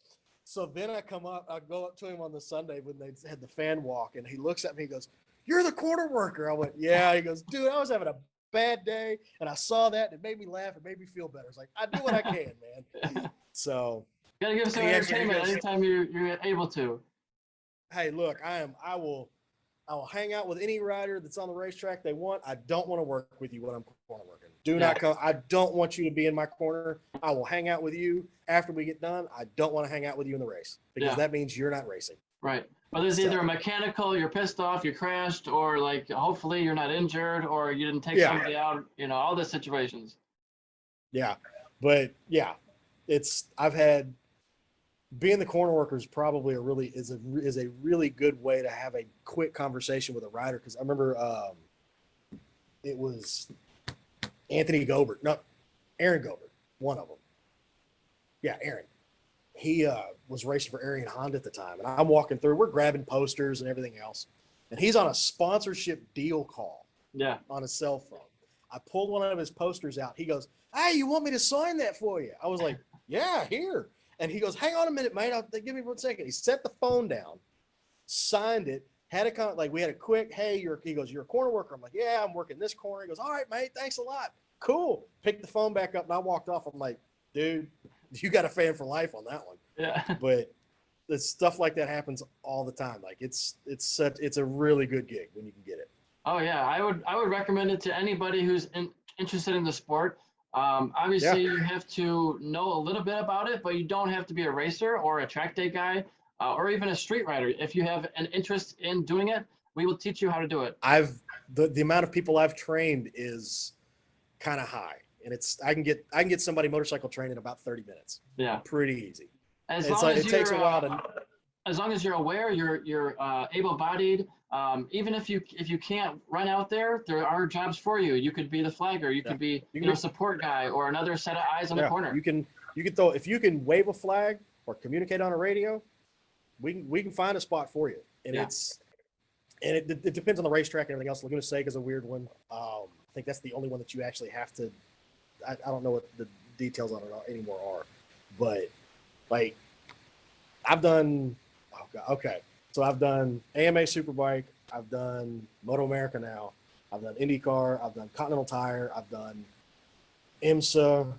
So then I go up to him on the Sunday when they had the fan walk, and he looks at me, he goes, you're the corner worker. I went, yeah. He goes, dude, I was having a bad day, and I saw that, and it made me laugh, it made me feel better. It's like, I do what I can, man. So You gotta give some entertainment anytime you're able to. Hey, look, I will hang out with any rider that's on the racetrack they want. I don't want to work with you when I'm corner working. Do not come. I don't want you to be in my corner. I will hang out with you after we get done. I don't want to hang out with you in the race because that means you're not racing. Right. Well, there's either a mechanical, you're pissed off, you crashed, or like hopefully you're not injured, or you didn't take somebody out. You know, all the situations. Yeah, but yeah, I've had being the corner worker is probably is a really good way to have a quick conversation with a rider, because I remember it was Aaron Gobert, one of them. Yeah, Aaron. He was racing for Arian Honda at the time, and I'm walking through. We're grabbing posters and everything else, and he's on a sponsorship deal call. Yeah, on his cell phone. I pulled one of his posters out. He goes, "Hey, you want me to sign that for you?" I was like, "Yeah, here." And he goes, "Hang on a minute, mate. Give me 1 second." He set the phone down, signed it, we had a quick, "Hey, he goes, you're a corner worker." I'm like, "Yeah, I'm working this corner." He goes, "All right, mate. Thanks a lot. Cool." Picked the phone back up, and I walked off. I'm like, dude, you got a fan for life on that one. Yeah. But it's stuff like that happens all the time. Like it's a really good gig when you can get it. Oh yeah, I would recommend it to anybody who's interested in the sport. Obviously, you have to know a little bit about it, but you don't have to be a racer or a track day guy, or even a street rider. If you have an interest in doing it, we will teach you how to do it. The amount of people I've trained is kind of high, and I can get somebody motorcycle trained in about 30 minutes. Yeah, pretty easy. It takes a while to. As long as you're aware, you're able-bodied. Even if you can't run out there are jobs for you. You could be the flagger. You could be a support guy or another set of eyes on the corner. You can throw, if you can wave a flag or communicate on a radio, we can find a spot for you. And it depends on the racetrack and everything else. Laguna Seca is a weird one. I think that's the only one that you actually have to. I don't know what the details on it anymore are, but like I've done. Oh God, okay. So I've done AMA Superbike. I've done Moto America now. I've done IndyCar. I've done Continental Tire. I've done IMSA.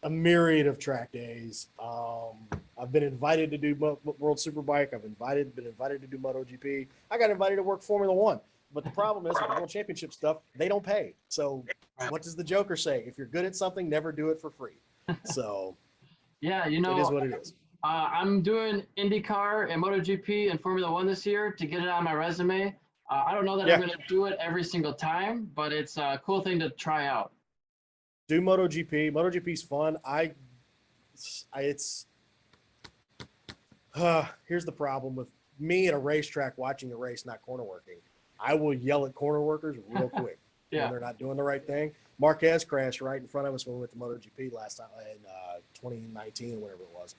A myriad of track days. I've been invited to do World Superbike. Been invited to do MotoGP. I got invited to work Formula One. But the problem is with the World Championship stuff, they don't pay. So what does the Joker say? If you're good at something, never do it for free. So yeah, it is what it is. I'm doing IndyCar and MotoGP and Formula One this year to get it on my resume. I don't know that I'm going to do it every single time, but it's a cool thing to try out. Do MotoGP. MotoGP's fun. Here's the problem with me at a racetrack watching a race, not corner working. I will yell at corner workers real quick when they're not doing the right thing. Marquez crashed right in front of us when we went to MotoGP last time in 2019 or whatever it was.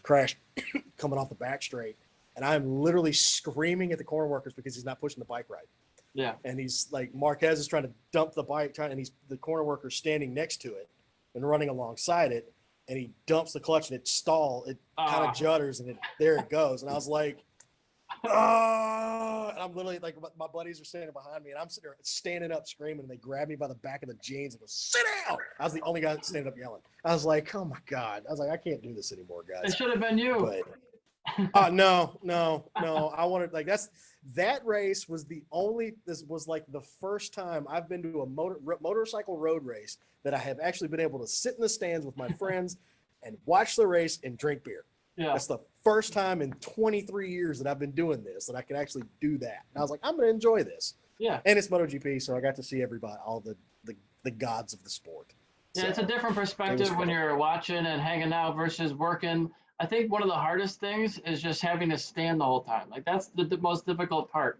Crashed coming off the back straight, and I'm literally screaming at the corner workers because he's not pushing the bike right. Yeah, and he's like, Marquez is trying to dump the bike, and the corner worker standing next to it and running alongside it, and he dumps the clutch and it kind of judders, and there it goes. And I was like, and I'm literally like, my buddies are standing behind me, and I'm sitting there standing up screaming, and they grab me by the back of the jeans and go, "Sit down!" I was the only guy standing up yelling. I was like, "Oh my God!" I was like, "I can't do this anymore, guys." It should have been you. But no. I wanted that race was this was like the first time I've been to a motorcycle road race that I have actually been able to sit in the stands with my friends and watch the race and drink beer. Yeah. That's the first time in 23 years that I've been doing this that I can actually do that. And I was like, I'm going to enjoy this. Yeah. And it's MotoGP, so I got to see everybody, all the gods of the sport. Yeah, so it's a different perspective when you're watching and hanging out versus working. I think one of the hardest things is just having to stand the whole time. Like that's the most difficult part.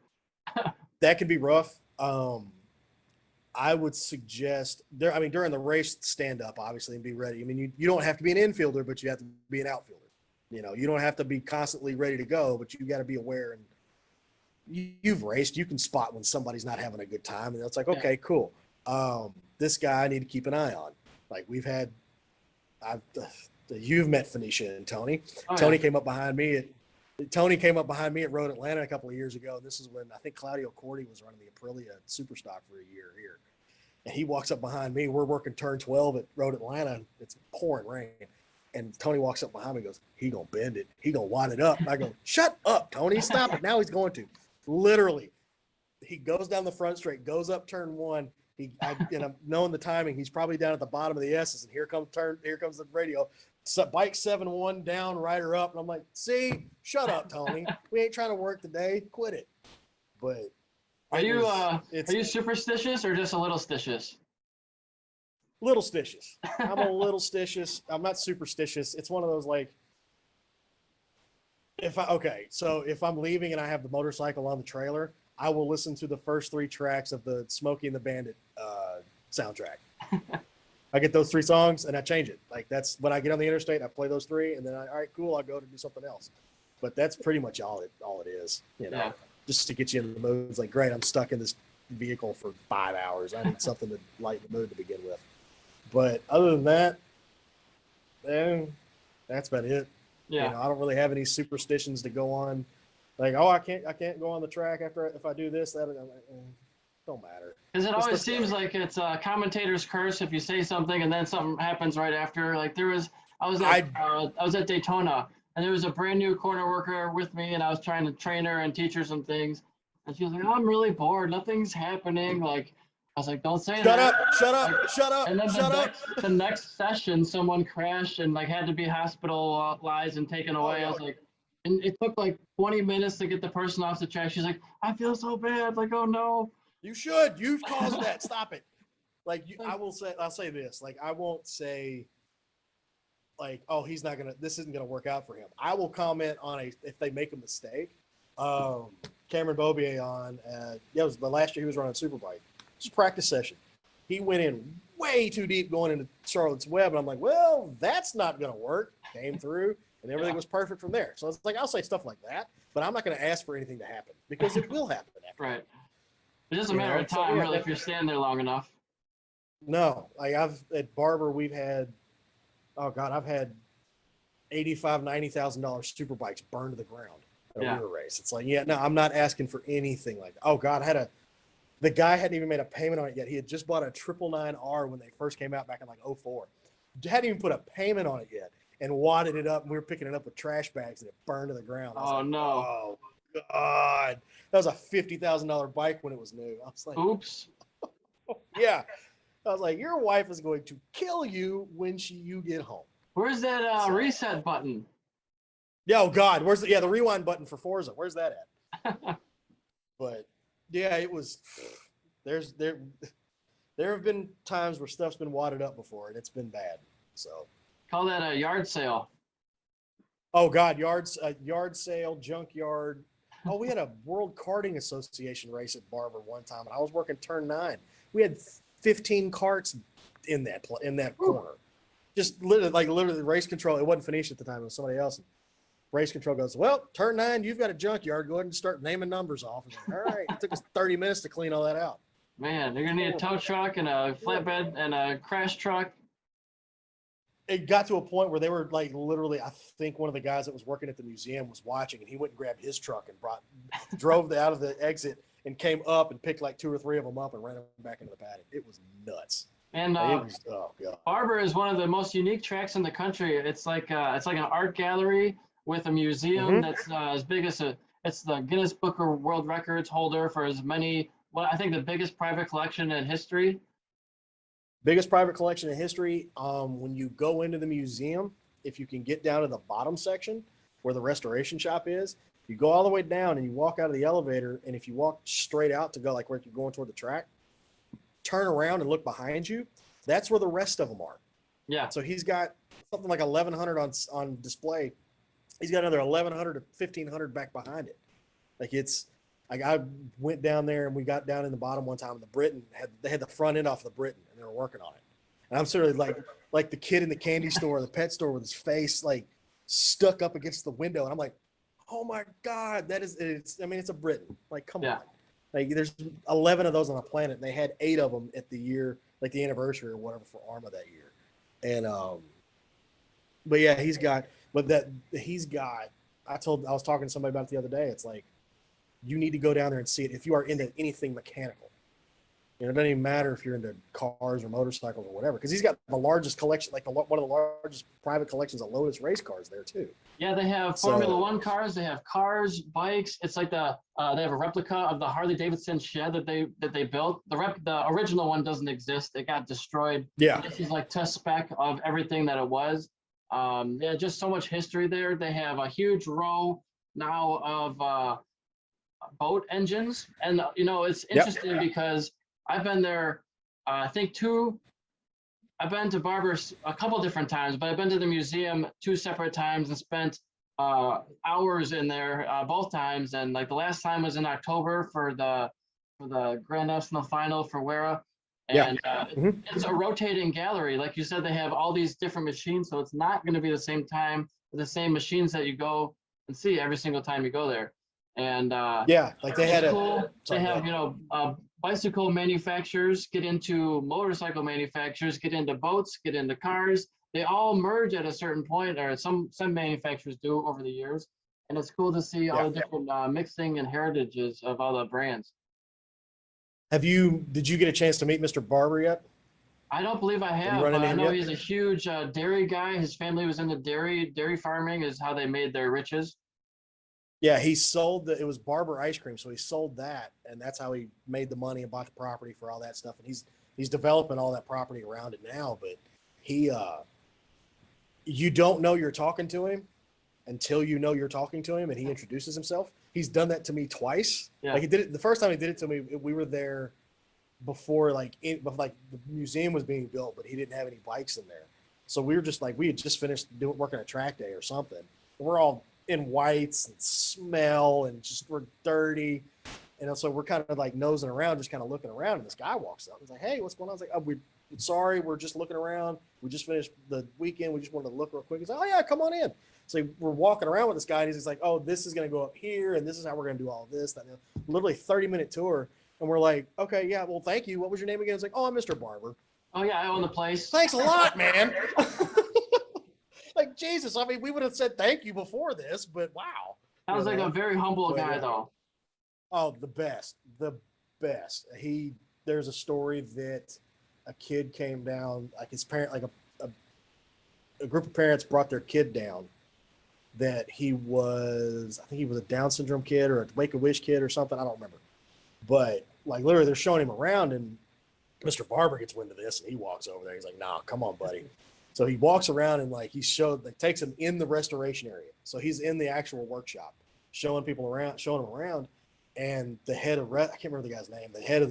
That can be rough. I would suggest during the race, stand up obviously and be ready. I mean, you don't have to be an infielder, but you have to be an outfielder. You don't have to be constantly ready to go, but you got to be aware. And you've raced, you can spot when somebody's not having a good time, and it's like, okay, cool. This guy I need to keep an eye on. Like you've met Phoenicia and Tony. Oh, Tony yeah. came up behind me at Road Atlanta a couple of years ago. And this is when I think Claudio Corti was running the Aprilia Superstock for a year here. And he walks up behind me. We're working turn 12 at Road Atlanta. It's pouring rain. And Tony walks up behind me and goes, he going to bend it. He going to wad it up. And I go, shut up, Tony. Stop it. Now he's going to. Literally. He goes down the front straight, goes up turn 1. And I'm knowing the timing. He's probably down at the bottom of the S's. And here comes the radio. So bike 7-1 down, rider up. And I'm like, see, shut up, Tony. We ain't trying to work today. Quit it. But are you superstitious or just a little stitious? Little stitious. I'm a little stitious. I'm not superstitious. It's one of those like, if I'm leaving and I have the motorcycle on the trailer, I will listen to the first 3 tracks of the Smokey and the Bandit soundtrack. I get those 3 songs and I change it. Like that's when I get on the interstate, I play those 3 and then all right, cool, I'll go to do something else. But that's pretty much all it is, Yeah. Just to get you in the mood. It's like, great, I'm stuck in this vehicle for 5 hours. I need something to lighten the mood to begin with. But other than that, that's about it. Yeah. I don't really have any superstitions to go on. Like, I can't go on the track if I do this. That don't matter. Because it always seems like it's a commentator's curse if you say something and then something happens right after. Like I was at Daytona and there was a brand new corner worker with me and I was trying to train her and teach her some things. And she was like, oh, I'm really bored. Nothing's happening. Like, I was like, don't say that. Shut up. And then the next session, someone crashed and like had to be hospitalized and taken away. I was like, and it took like 20 minutes to get the person off the track. She's like, I feel so bad. Like, oh no. You should. You caused that. Stop it. Like, I'll say this. Like, I won't say like, oh, this isn't gonna work out for him. I will comment on if they make a mistake. Cameron Bobier it was the last year he was running Superbike. It's a practice session. He went in way too deep going into Charlotte's Web, and I'm like, well, that's not gonna work. Came through, and everything was perfect from there. So it's like, I'll say stuff like that, but I'm not gonna ask for anything to happen because it will happen after. Right. It doesn't matter of time, really, if you're standing there long enough. No, like at Barber, I've had $85,000-$90,000 super bikes burned to the ground at a rear race. It's like, no, I'm not asking for anything like that. Oh God, the guy hadn't even made a payment on it yet. He had just bought a 999R when they first came out back in like 2004. Hadn't even put a payment on it yet and wadded it up. And we were picking it up with trash bags and it burned to the ground. No. Oh God. That was a $50,000 bike when it was new. I was like, oops. Yeah. I was like, your wife is going to kill you when you get home. Where's that reset button? Yeah, oh God, where's the rewind button for Forza? Where's that at? But yeah, it was. There have been times where stuff's been wadded up before and it's been bad. So call that a yard sale. Oh God, yard sale, junkyard. Oh, we had a World Karting Association race at Barber one time, and I was working turn 9. We had 15 carts in that corner. Just literally race control. It wasn't Phoenicia at the time; it was somebody else. Race control goes, well, turn 9. You've got a junkyard. Go ahead and start naming numbers off. Like, all right. It took us 30 minutes to clean all that out. Man, you're gonna need a tow truck and a flatbed and a crash truck. It got to a point where they were like literally, I think one of the guys that was working at the museum was watching, and he went and grabbed his truck and drove out of the exit and came up and picked like 2 or 3 of them up and ran them back into the paddock. It was nuts. And oh God. Barber is one of the most unique tracks in the country. It's like an art gallery with a museum that's as big as it's the Guinness Book of World Records holder for as many. Well, I think the biggest private collection in history. Biggest private collection in history. When you go into the museum, if you can get down to the bottom section where the restoration shop is, you go all the way down and you walk out of the elevator. And if you walk straight out to go like where you're going toward the track, turn around and look behind you. That's where the rest of them are. Yeah. So he's got something like 1,100 on display. He's got another 1,100 to 1,500 back behind it. Like it's like I went down there and we got down in the bottom one time and the Britain they had the front end off the Britain and they were working on it. And I'm sort of like the kid in the candy store or the pet store with his face like stuck up against the window. And I'm like, oh my God, it's a Britain. Like, come on. Like there's 11 of those on the planet. And they had 8 of them at the year, like the anniversary or whatever for ARMA that year. And but yeah, he's got. I was talking to somebody about it the other day. It's like you need to go down there and see it if you are into anything mechanical. You know, it doesn't even matter if you're into cars or motorcycles or whatever, because he's got the largest collection, like one of the largest private collections of Lotus race cars there too. Yeah, they have Formula One cars. They have cars, bikes. It's like they have a replica of the Harley Davidson shed that they built. The original one doesn't exist. It got destroyed. Yeah, this is like test spec of everything that it was. Yeah, just so much history there. They have a huge row now of boat engines, and it's interesting because I've been there. I think I've been to Barber's a couple different times, but I've been to the museum 2 separate times and spent hours in there both times. And like the last time was in October for the Grand National Final for Wera. And it's a rotating gallery. Like you said, they have all these different machines, so it's not going to be the same time, the same machines that you go and see every single time you go there. And like they had cool. They have bicycle manufacturers get into motorcycle manufacturers, get into boats, get into cars. They all merge at a certain point, or some manufacturers do over the years. And it's cool to see all the different mixing and heritages of all the brands. Did you get a chance to meet Mr. Barber yet? I don't believe I have. But I know he's a huge dairy guy. His family was into dairy farming is how they made their riches. Yeah, he sold it was Barber ice cream, so he sold that, and that's how he made the money and bought the property for all that stuff. And he's developing all that property around it now. But you don't know you're talking to him until you know you're talking to him, and he introduces himself. He's done that to me twice. Yeah. Like he did it the first time he did it to me. We were there before the museum was being built, but he didn't have any bikes in there. So we were just like, we had just finished working a track day or something. We're all in whites and smell and just we're dirty. And so we're kind of like nosing around, just kind of looking around. And this guy walks up. He's like, "Hey, what's going on?" I was like, "Oh, we're just looking around. We just finished the weekend. We just wanted to look real quick." He's like, "Oh yeah, come on in." So we're walking around with this guy, and he's like, "Oh, this is going to go up here, and this is how we're going to do all this." That literally 30-minute tour. And we're like, "Okay, yeah, well, thank you. What was your name again?" It's like, "Oh, I'm Mr. Barber." Oh yeah, I own the place. Thanks a lot, man. Like, Jesus, I mean, we would have said thank you before this, but wow. That was like a very humble guy, though. Oh, the best. There's a story that a kid came down, like his parent, like a group of parents brought their kid down that I think he was a Down syndrome kid or a Make-A-Wish kid or something. I don't remember. But like literally they're showing him around and Mr. Barber gets wind of this and he walks over there. He's like, "Nah, come on, buddy." So he walks around and takes him in the restoration area. So he's in the actual workshop, showing him around. And the head of, I can't remember the guy's name, the head of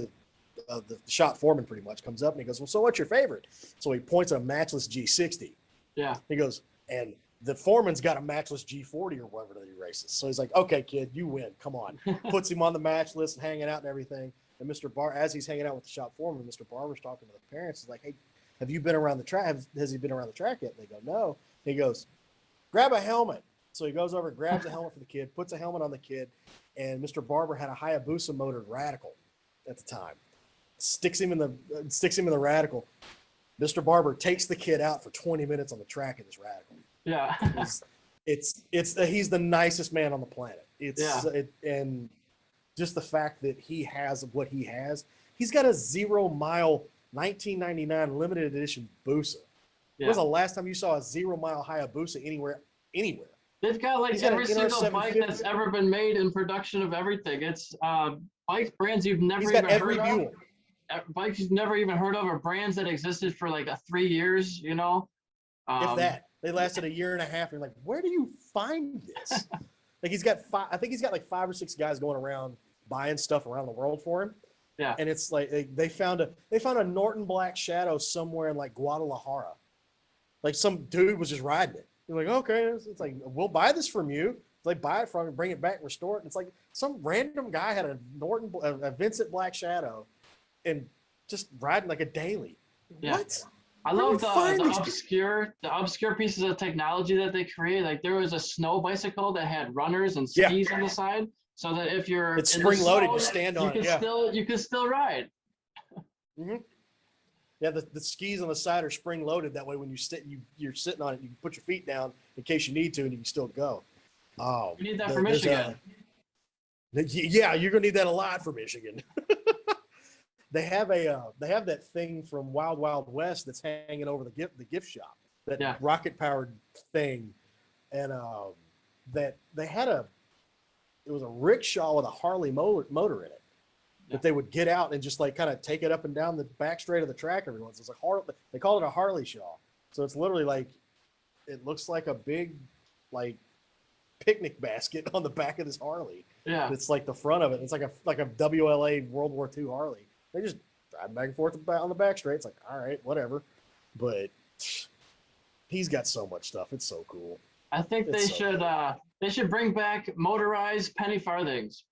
the shop foreman pretty much comes up and he goes, "Well, so what's your favorite?" So he points at a matchless G60. Yeah. He goes, and the foreman's got a matchless G40 or whatever that he races. So he's like, "Okay, kid, you win. Come on." Puts him on the match list and hanging out and everything. And as he's hanging out with the shop foreman, Mr. Barber's talking to the parents. He's like, "Hey, have you been around the track? Has he been around the track yet?" And they go, "No." And he goes, "Grab a helmet." So he goes over, grabs a helmet for the kid, puts a helmet on the kid, and Mr. Barber had a Hayabusa motored Radical at the time. Sticks him in the Radical. Mr. Barber takes the kid out for 20 minutes on the track in this Radical. Yeah. He's the nicest man on the planet. And just the fact that he has what he has. He's got a 0-mile 1999 limited edition Busa. When was the last time you saw a 0-mile Hayabusa anywhere? They've got like every single bike that's ever been made in production of everything. It's bike brands you've never even heard of. Bikes you've never even heard of, or brands that existed for like 3 years, you know? If that. They lasted a year and a half. And you're like, where do you find this? Like I think he's got like 5 or 6 guys going around buying stuff around the world for him. Yeah. And it's like they found a Norton Black Shadow somewhere in like Guadalajara. Like some dude was just riding it. You're like, okay, it's like, we'll buy this from you. It's like, buy it from you, bring it back, restore it. And it's like some random guy had a Vincent Black Shadow and just riding like a daily. Yeah. What? I love the obscure pieces of technology that they create. Like there was a snow bicycle that had runners and skis on the side. so that if you're It's in the spring loaded. You snow, stand you on it. can Yeah. still ride. hmm Yeah. The skis on the side are spring loaded. That way, when you're sitting on it, you can put your feet down in case you need to, and you can still go. You need that for There's Michigan. yeah, you're gonna need that a lot for Michigan. They have that thing from Wild Wild West that's hanging over the gift shop, that Yeah. rocket powered thing, and that they had it was a rickshaw with a Harley motor in it that they would get out and just like kind of take it up and down the back straight of the track every once. It's like they call it a Harley shaw. So it's literally like, it looks like a big like picnic basket on the back of this Harley. Yeah. It's like the front of it. It's like a WLA World War II Harley. They just drive back and forth on the back straight. It's like, all right, whatever. But he's got so much stuff. It's so cool. I think It's so cool. They should bring back motorized penny farthings.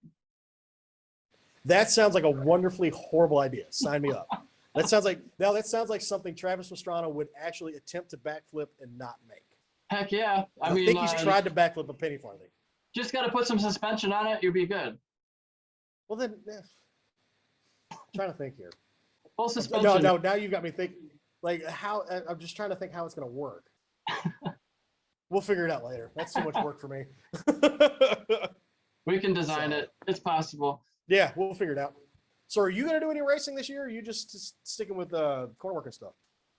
That sounds like a wonderfully horrible idea. Sign me up. That sounds like something Travis Pastrana would actually attempt to backflip and not make. Heck yeah. I think he's tried to backflip a penny farthing. Just got to put some suspension on it. You'll be good. Well, then, I'm trying to think here. Full suspension. No, now you got me thinking. Like, how? I'm just trying to think how it's going to work. We'll figure it out later. That's too much work for me. We can design it. It's possible. Yeah, we'll figure it out. So, are you going to do any racing this year? Or are you just sticking with corner working stuff?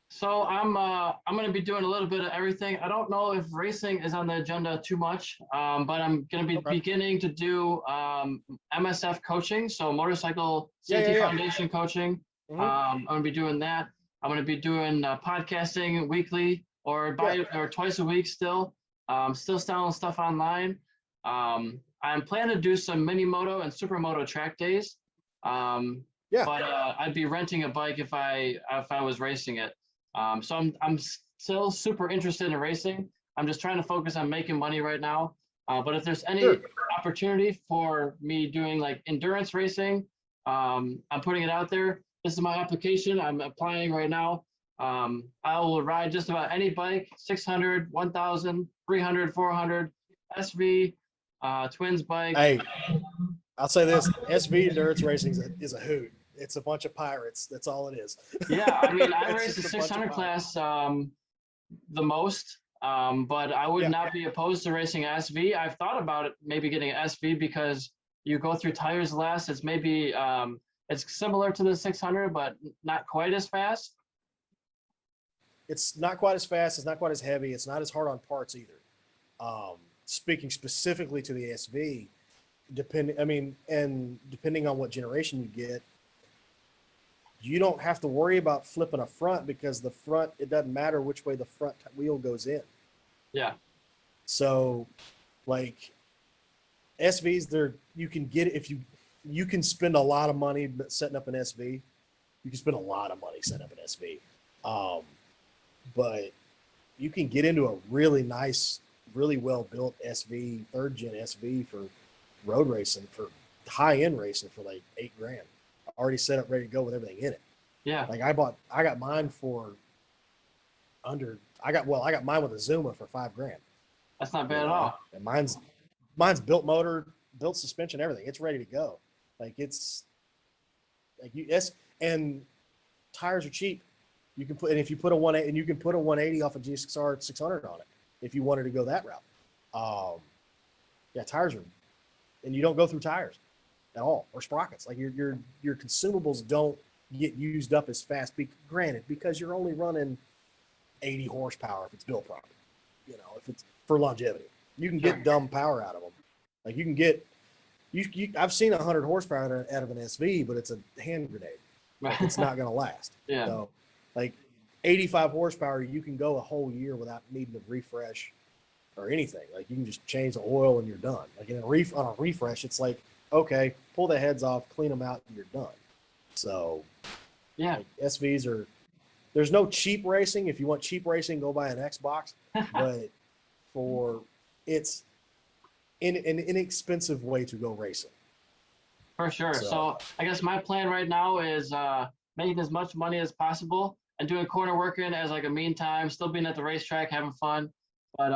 So I'm going to be doing a little bit of everything. I don't know if racing is on the agenda too much, but I'm going to be beginning to do MSF coaching, so Motorcycle Safety Foundation coaching. Mm-hmm. I'm going to be doing that. I'm going to be doing podcasting weekly or twice a week still. Still selling stuff online. I'm planning to do some mini moto and supermoto track days. But I'd be renting a bike if I was racing it. So I'm still super interested in racing. I'm just trying to focus on making money right now. But if there's any opportunity for me doing like endurance racing, I'm putting it out there. This is my application. I'm applying right now. I will ride just about any bike, 600, 1000, 300, 400, SV, twins bike. Hey, I'll say this, SV endurance racing is a hoot. It's a bunch of pirates. That's all it is. Yeah, I mean, I race the 600 class the most, but I would not be opposed to racing SV. I've thought about it, maybe getting an SV because you go through tires less. It's maybe it's similar to the 600, but not quite as fast. It's not quite as fast. It's not quite as heavy. It's not as hard on parts either. Speaking specifically to the SV, depending on what generation you get, you don't have to worry about flipping a front because the front, it doesn't matter which way the front wheel goes in. Yeah. So like SVs, you can get it you can spend a lot of money setting up an SV. You can spend a lot of money setting up an SV. But you can get into a really nice, really well-built SV, third gen SV for road racing, for high-end racing for like $8,000. Already set up, ready to go with everything in it. Yeah. Like I got mine I got mine with a Zuma for $5,000. That's not bad at all. And mine's built motor, built suspension, everything. It's ready to go. Like it's like and tires are cheap. You can put, and if you put a 180, and you can put a 180 off a GSXR 600 on it if you wanted to go that route. Tires are, and you don't go through tires at all, or sprockets. Like your consumables don't get used up as fast. Granted, because you're only running 80 horsepower if it's built properly. You know, if it's for longevity, you can get dumb power out of them. Like you can get, I've seen 100 horsepower out of an SV, but it's a hand grenade. Like it's not going to last. Yeah. So, like 85 horsepower, you can go a whole year without needing to refresh or anything. Like you can just change the oil and you're done. Like on a refresh, it's like, okay, pull the heads off, clean them out, and you're done. So, yeah, like SVs there's no cheap racing. If you want cheap racing, go buy an Xbox. But it's an inexpensive way to go racing. For sure. So I guess my plan right now is making as much money as possible and doing corner working as like a meantime, still being at the racetrack, having fun. But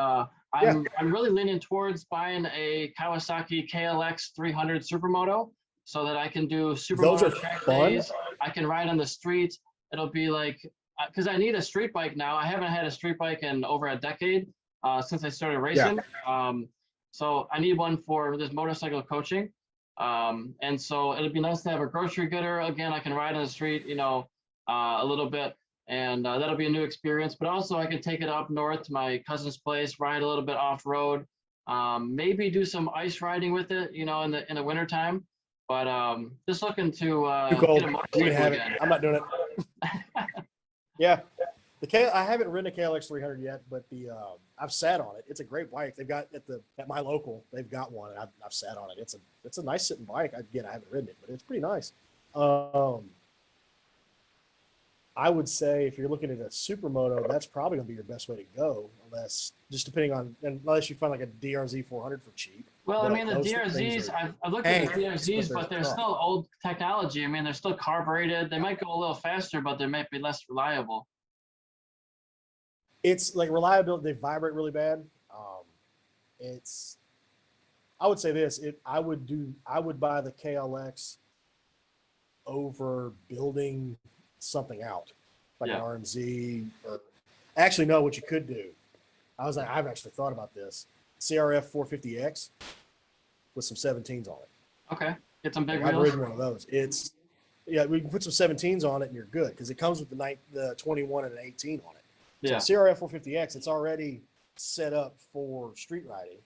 Yeah. I'm really leaning towards buying a Kawasaki KLX 300 Supermoto so that I can do Those are Supermoto track fun. days. I can ride on the street. It'll be like, because I need a street bike now. I haven't had a street bike in over a decade since I started Yeah. racing. So I need one for this motorcycle coaching. And so it'd be nice to have a grocery getter. Again, I can ride on the street, a little bit, and that'll be a new experience. But also, I can take it up north to my cousin's place, ride a little bit off road, maybe do some ice riding with it, in the wintertime. But just looking to Too cold. get a You motorcycle can have again. it. I'm not doing it. Yeah. I haven't ridden a KLX 300 yet, but I've sat on it. It's a great bike. They've got at my local, they've got one, and I've sat on it. It's a nice sitting bike. Again, I haven't ridden it, but it's pretty nice. I would say if you're looking at a supermoto, that's probably gonna be your best way to go, unless you find like a DRZ 400 for cheap. Well, I But mean, the those things DRZs, are I've looked at the tanks, DRZs, but but they're they're tough. still old technology. I mean, they're still carbureted. They might go a little faster, but they might be less reliable. It's like reliability. They vibrate really bad. I would say this. I would buy the KLX over building something out like an Yeah. RMZ or actually no. What you could do, I've actually thought about this. CRF 450X with some 17s on it. Okay. Get some big I've wheels. ridden one of those. We can put some 17s on it and you're good because it comes with the 21 and an 18 on it. Yeah. So CRF 450X, it's already set up for street riding.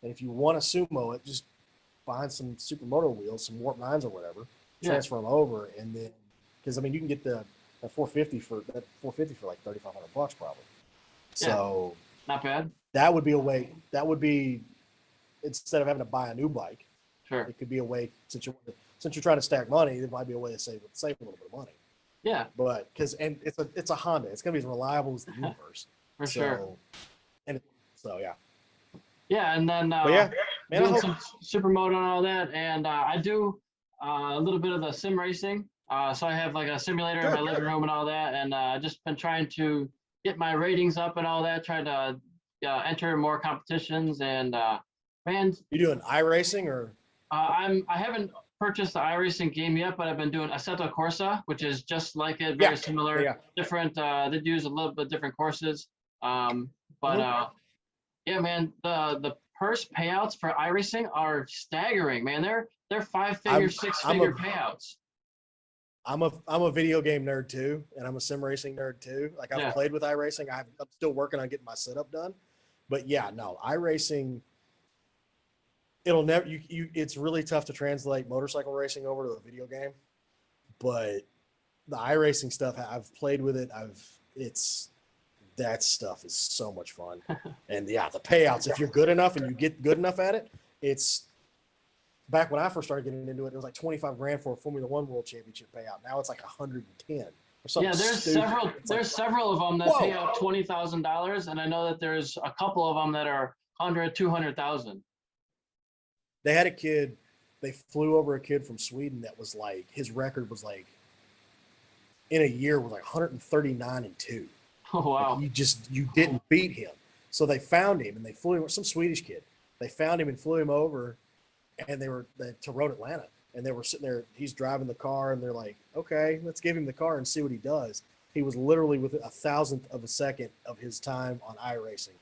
And if you want to sumo it, just find some supermoto wheels, some Warp 9s or whatever, transfer them over. And then, because I mean, you can get the 450 for like $3,500 probably. So not bad. that would be a way, instead of having to buy a new bike, Sure. it could be a way, since you're trying to stack money, it might be a way to save a little bit of money. Yeah. But it's a Honda. It's gonna be as reliable as the universe. For sure. Yeah. Yeah, and then Man, doing some supermoto and all that, and I do a little bit of the sim racing. So I have like a simulator in my living room and all that, and I've just been trying to get my ratings up and all that, trying to enter more competitions. And man, you doing iRacing or? I haven't purchased the iRacing game yet, but I've been doing Assetto Corsa, which is just like it, very similar. Yeah. Different. They use a little bit different courses. Yeah, man, the purse payouts for iRacing are staggering, man. They're 5-figure, 6-figure payouts. I'm a video game nerd too, and I'm a sim racing nerd too. Like I've played with iRacing. I'm still working on getting my setup done, but yeah, no, iRacing. It'll never. It's really tough to translate motorcycle racing over to a video game, but the iRacing stuff, I've played with it. That stuff is so much fun. And yeah, the payouts, if you're good enough and you get good enough at it, it's back when I first started getting into it, it was like 25 grand for a Formula One World Championship payout. Now it's like 110 or something. Yeah, there's several of them that pay out $20,000, and I know that there's a couple of them that are 200,000. They had a kid, they flew over a kid from Sweden that was like, his record was like, in a year was like 139-2. Oh, wow. Like you didn't beat him. So they found him and they flew him, some Swedish kid. They found him and flew him over, and they to Road Atlanta. And they were sitting there, he's driving the car, and they're like, okay, let's give him the car and see what he does. He was literally within 1,000th of a second of his time on iRacing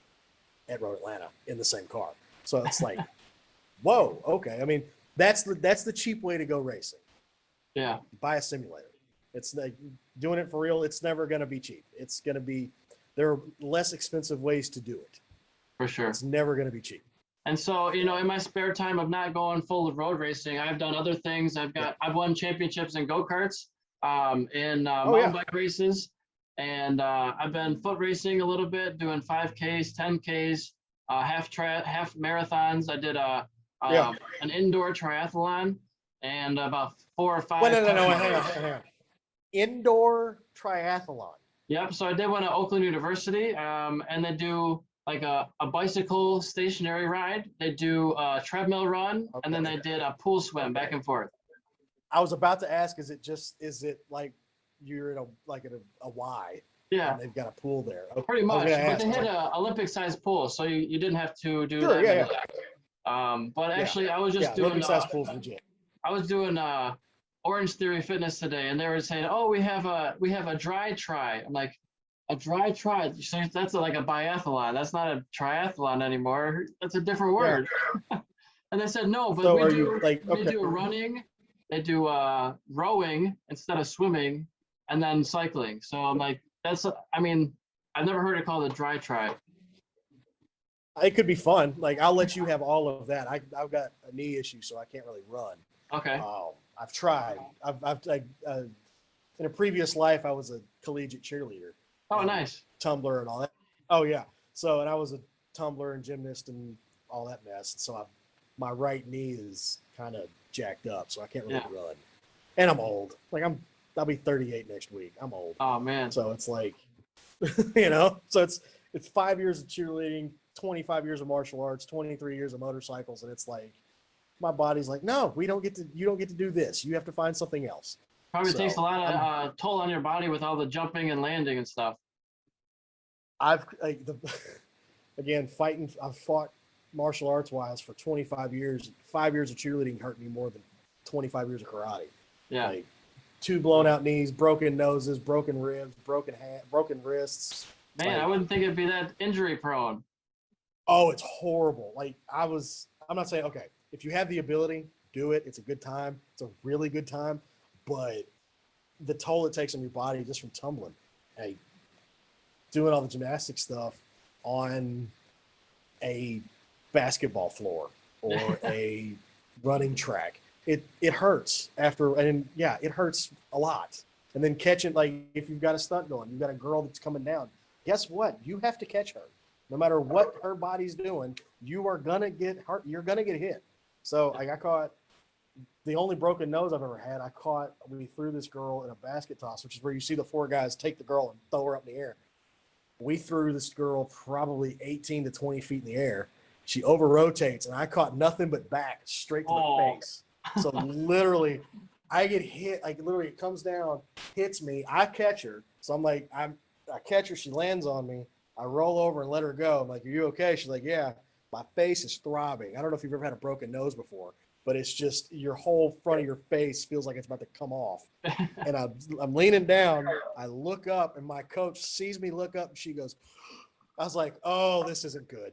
at Road Atlanta in the same car. So it's like, whoa, okay. I mean, that's the cheap way to go racing. Yeah. Buy a simulator. It's like doing it for real. It's never going to be cheap. It's going to be, there are less expensive ways to do it. For sure. It's never going to be cheap. And so, in my spare time of not going full of road racing, I've done other things. I've won championships in go-karts, in mountain bike races. And I've been foot racing a little bit, doing 5Ks, 10Ks, half marathons. I did an indoor triathlon and about 4 or 5. No, hang on. Indoor triathlon. Yep. So I did one at Oakland University, and they do like a bicycle stationary ride. They do a treadmill run, and then they did a pool swim back and forth. I was about to ask, is it like you're at a Y? Yeah, and they've got a pool there. Okay, pretty I was much. gonna But ask. they I was had like, a Olympic-sized pool, so you didn't have to do sure, that yeah, many yeah, laps. But yeah, actually, I was just yeah. doing Olympic size pools legit. I was doing Orange Theory Fitness today, and they were saying, "Oh, we have a dry try." I'm like, "A dry try? So that's like a biathlon. That's not a triathlon anymore. That's a different Yeah. word." And they said, "No, but So are you like we okay? do running, they do rowing instead of swimming, and then cycling." So I'm like, "That's I mean, I've never heard it called a dry try." It could be fun. Like I'll let you have all of that. I've got a knee issue, so I can't really run. Okay. I've tried. In a previous life, I was a collegiate cheerleader. Oh, And nice. tumbler and all that. Oh yeah. So and I was a tumbler and gymnast and all that mess. So my right knee is kind of jacked up, so I can't really run. And I'm old. Like I'll be 38 next week. I'm old. Oh man. So it's like, so it's 5 years of cheerleading, 25 years of martial arts, 23 years of motorcycles, and it's like my body's like, no, you don't get to do this. You have to find something else. Probably takes a lot of toll on your body with all the jumping and landing and stuff. Again, fighting. I've fought martial arts wise for 25 years. 5 years of cheerleading hurt me more than 25 years of karate. Yeah. Like 2 blown out knees, broken noses, broken ribs, broken wrists. Man, like, I wouldn't think it'd be that injury prone. Oh, it's horrible. Like I'm not saying, okay, if you have the ability, do it. It's a good time. It's a really good time. But the toll it takes on your body just from tumbling, hey, doing all the gymnastic stuff on a basketball floor or a running track, it hurts after, and yeah, it hurts a lot. And then catching, like if you've got a stunt going, you've got a girl that's coming down, guess what? You have to catch her. No matter what her body's doing, you are gonna get hurt. You're gonna get hit. So like I caught the only broken nose I've ever had. We threw this girl in a basket toss, which is where you see the 4 guys take the girl and throw her up in the air. We threw this girl probably 18 to 20 feet in the air. She over rotates, and I caught nothing but back straight to the face. So literally, I get hit. Like literally, it comes down, hits me. I catch her. So I'm like, I catch her. She lands on me. I roll over and let her go. I'm like, "Are you okay?" She's like, "Yeah." My face is throbbing. I don't know if you've ever had a broken nose before, but it's just your whole front of your face feels like it's about to come off. And I'm leaning down. I look up, and my coach sees me look up, and she goes, I was like, "Oh, this isn't good."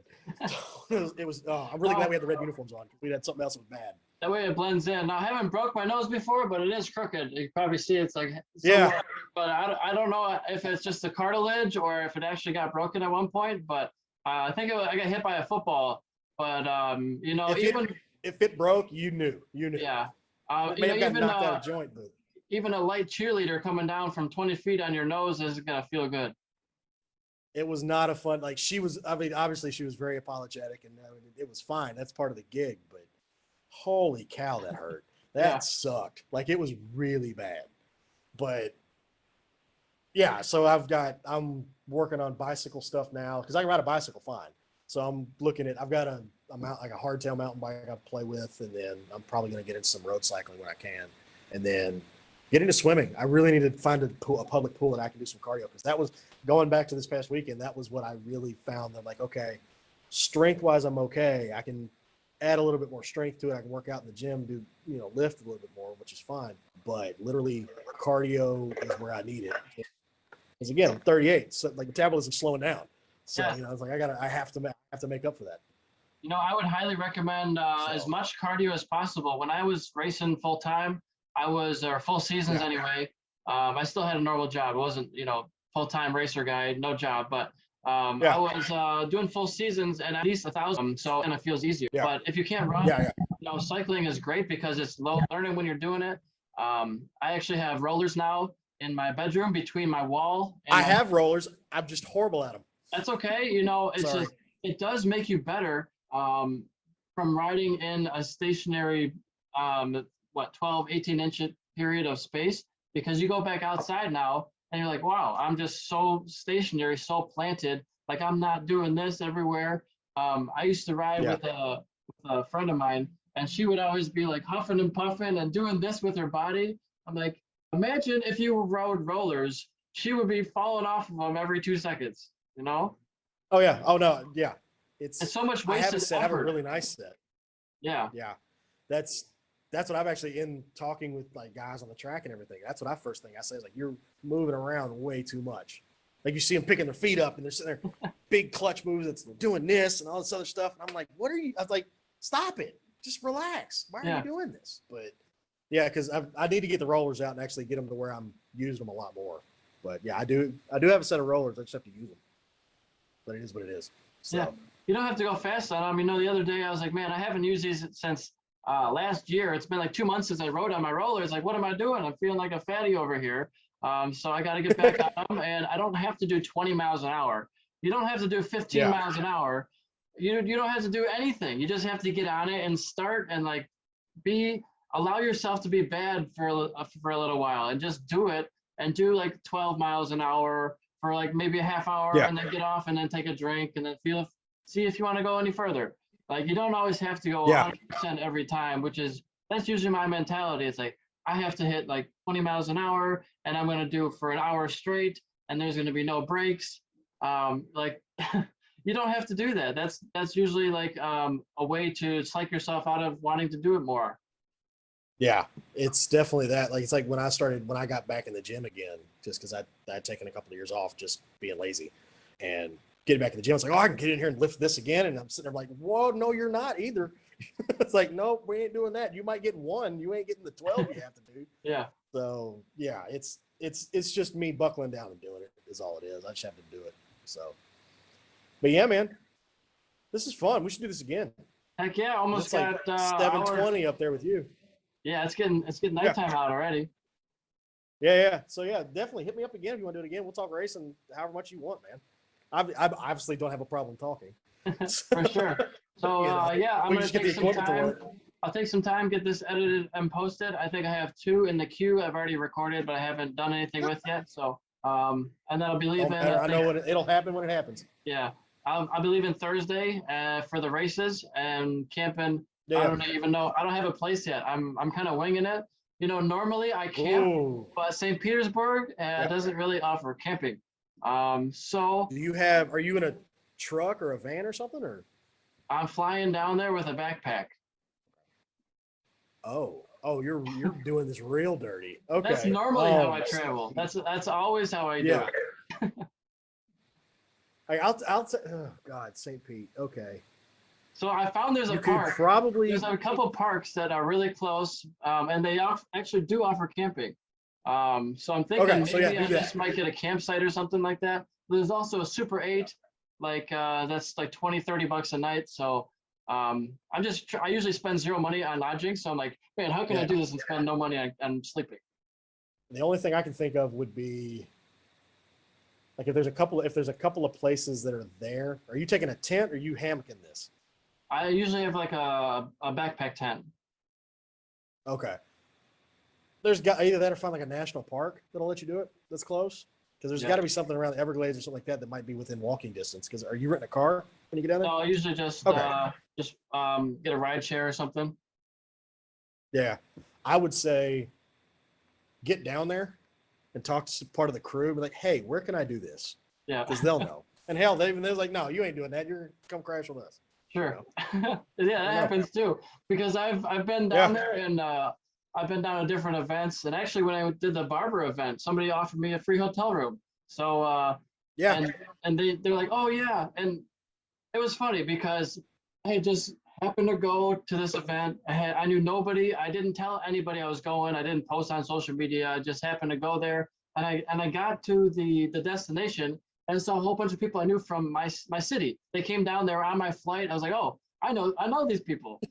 It was. Oh, I'm really glad we had the red uniforms on. We had something else that was bad. That way it blends in. Now, I haven't broke my nose before, but it is crooked. You can probably see it's like Yeah. But I don't know if it's just the cartilage or if it actually got broken at one point. But I think I got hit by a football. But If it broke, you knew. Yeah. It may have gotten knocked out of joint, but even a light cheerleader coming down from 20 feet on your nose isn't gonna feel good. it was not a fun. Like she was. I mean, obviously she was very apologetic, and it was fine. That's part of the gig. But holy cow, that hurt. That sucked. Like it was really bad. But yeah, so I'm working on bicycle stuff now because I can ride a bicycle fine. So I'm looking at. I've got a like a hardtail mountain bike I play with, and then I'm probably going to get into some road cycling when I can, and then get into swimming. I really need to find a public pool that I can do some cardio because that was going back to this past weekend. That was what I really found. That like, okay, strength wise, I'm okay. I can add a little bit more strength to it. I can work out in the gym, do lift a little bit more, which is fine. But literally, cardio is where I need it. Because again, I'm 38, so like metabolism's slowing down. So it's like I have to make up for that. I would highly recommend as much cardio as possible. When I was racing full time, or full seasons anyway. I still had a normal job. I wasn't, full time racer guy, no job, but I was doing full seasons and at least 1,000. So and it feels easier. Yeah. But if you can't run, cycling is great because it's low learning when you're doing it. I actually have rollers now in my bedroom between my wall. And I have rollers. I'm just horrible at them. That's okay. It does make you better from riding in a stationary 12, 18-inch period of space, because you go back outside now and you're like, wow, I'm just so stationary, so planted. Like I'm not doing this everywhere. I used to ride with a friend of mine, and she would always be like huffing and puffing and doing this with her body. I'm like, imagine if you rode rollers she would be falling off of them every 2 seconds. You know? Oh yeah. Oh no. Yeah. It's so much I have a wasted set. I have a effort. really nice set. Yeah. Yeah. That's what I've actually in talking with like guys on the track and everything. That's what first thing I say is like, you're moving around way too much. Like you see them picking their feet up and they're sitting there, big clutch moves. That's doing this and all this other stuff. And I'm like, what are you? I was like, stop it. Just relax. Why are you doing this? But yeah, because I need to get the rollers out and actually get them to where I'm using them a lot more. But yeah, I do have a set of rollers. I just have to use them. But it is what it is. So. Yeah. You don't have to go fast on them. You know, the other day I was like, man, I haven't used these since last year. It's been like 2 months since I rode on my rollers. Like, what am I doing? I'm feeling like a fatty over here. So I got to get back on them, and I don't have to do 20 miles an hour. You don't have to do 15 miles an hour. You don't have to do anything. You just have to get on it and start and like allow yourself to be bad for a little while and just do it and do like 12 miles an hour for like maybe a half hour and then get off and then take a drink and then see if you want to go any further. Like you don't always have to go 100% every time, that's usually my mentality. It's like, I have to hit like 20 miles an hour and I'm going to do it for an hour straight and there's going to be no breaks. Like you don't have to do that. That's usually like a way to psych yourself out of wanting to do it more. Yeah, it's definitely that. Like, it's like when I got back in the gym again, just because I'd taken a couple of years off just being lazy and getting back in the gym. I was like, oh, I can get in here and lift this again. And I'm sitting there like, whoa, no, you're not either. It's like, no, we ain't doing that. You might get one. You ain't getting the 12 you have to do. Yeah. So yeah, it's just me buckling down and doing it is all it is. I just have to do it. So, but yeah, man, this is fun. We should do this again. Heck yeah. Almost got like 7:20 up there with you. Yeah, it's getting nighttime out already. Yeah. So yeah, definitely hit me up again if you want to do it again. We'll talk racing however much you want, man. I obviously don't have a problem talking. For sure. So yeah, I'm gonna take some time. I'll take some time, get this edited and posted. I think I have 2 in the queue I've already recorded, but I haven't done anything with yet. So and then I'll be leaving. I know it'll happen when it happens. Yeah, I'll be leaving Thursday for the races and camping. Yeah. I don't even know. I don't have a place yet. I'm kind of winging it. You know, normally I camp, but St. Petersburg doesn't really offer camping. So are you in a truck or a van or something, or? I'm flying down there with a backpack. Oh, you're doing this real dirty. Okay. That's normally how I travel. That's always how I do it. I'll oh God, St. Pete. Okay. So I found there's a park. There's a couple parks that are really close, and they actually do offer camping. So I'm thinking maybe I just might get a campsite or something like that. There's also a Super 8, like that's like $20-$30 a night. So I usually spend zero money on lodging. So I'm like, man, how can I do this and spend no money on sleeping? The only thing I can think of would be like if there's a couple of places that are there. Are you taking a tent or are you hammocking this? I usually have like a backpack tent. Okay. There's got either that or find like a national park that'll let you do it that's close. Because there's got to be something around the Everglades or something like that might be within walking distance. Because are you renting a car when you get down there? No, I usually just get a ride share or something. Yeah, I would say get down there and talk to part of the crew. Be like, hey, where can I do this? Yeah, because they'll know. And hell, they're like, no, you ain't doing that. You're come crash with us. Sure. You know? Yeah, that happens too. Because I've been down there and I've been down to different events. And actually, when I did the barber event, somebody offered me a free hotel room. So and they're like, oh yeah, and it was funny because I just happened to go to this event. I knew nobody. I didn't tell anybody I was going. I didn't post on social media. I just happened to go there, and I got to the destination and saw a whole bunch of people I knew from my city. They came down there on my flight. I was like, oh, I know these people,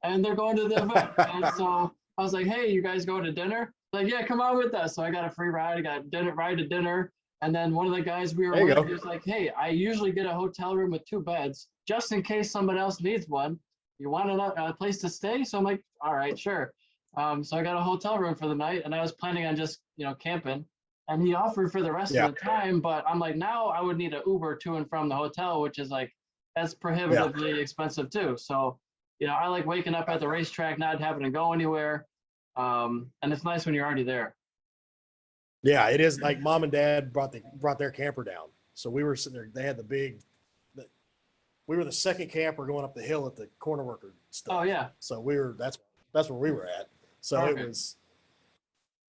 and they're going to the event. And so I was like, hey, you guys go to dinner? Like, yeah, come on with us. So I got a free ride. I got ride to dinner. And then one of the guys we were with, he was like, hey, I usually get a hotel room with 2 beds just in case someone else needs one. You want a place to stay? So I'm like, all right, sure. So I got a hotel room for the night, and I was planning on just, camping. And he offered for the rest of the time, but I'm like, now I would need an Uber to and from the hotel, which is like, that's prohibitively expensive too. So, I like waking up at the racetrack, not having to go anywhere. And it's nice when you're already there. Yeah, it is like mom and dad brought their camper down. So we were sitting there. They had we were the second camper going up the hill at the corner worker stuff. Oh yeah. So that's where we were at. So Perfect. it was,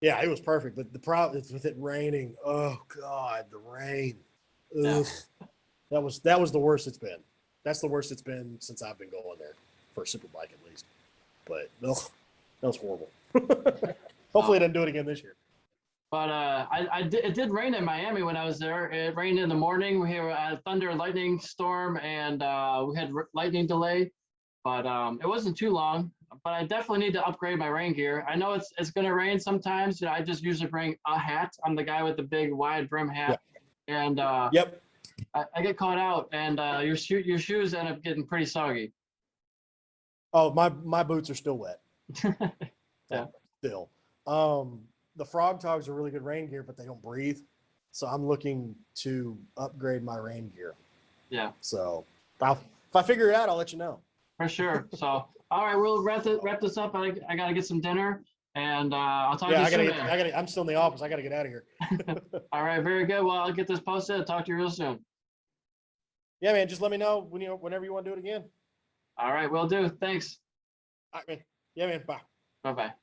yeah, it was perfect. But the problem is with it raining. Oh God, the rain. Ugh. Yeah. That was the worst it's been. That's the worst it's been since I've been going there for a superbike at least. But ugh, that was horrible. Hopefully, it doesn't do it again this year. But it did rain in Miami when I was there. It rained in the morning. We had a thunder and lightning storm, and we had lightning delay. But it wasn't too long. But I definitely need to upgrade my rain gear. I know it's going to rain sometimes. I just usually bring a hat. I'm the guy with the big wide brim hat, and Yep. I get caught out, and your shoes end up getting pretty soggy. Oh, my boots are still wet. Yeah. Still. The Frog Togs are really good rain gear, but they don't breathe. So I'm looking to upgrade my rain gear. Yeah. So if I figure it out, I'll let you know. For sure. So, all right, we'll wrap this up. I got to get some dinner, and I'll talk to you soon. I'm still in the office. I got to get out of here. All right, very good. Well, I'll get this posted. I'll talk to you real soon. Yeah, man. Just let me know whenever you want to do it again. All right, will do. Thanks. All right, man. Yeah, man. Bye. Bye-bye.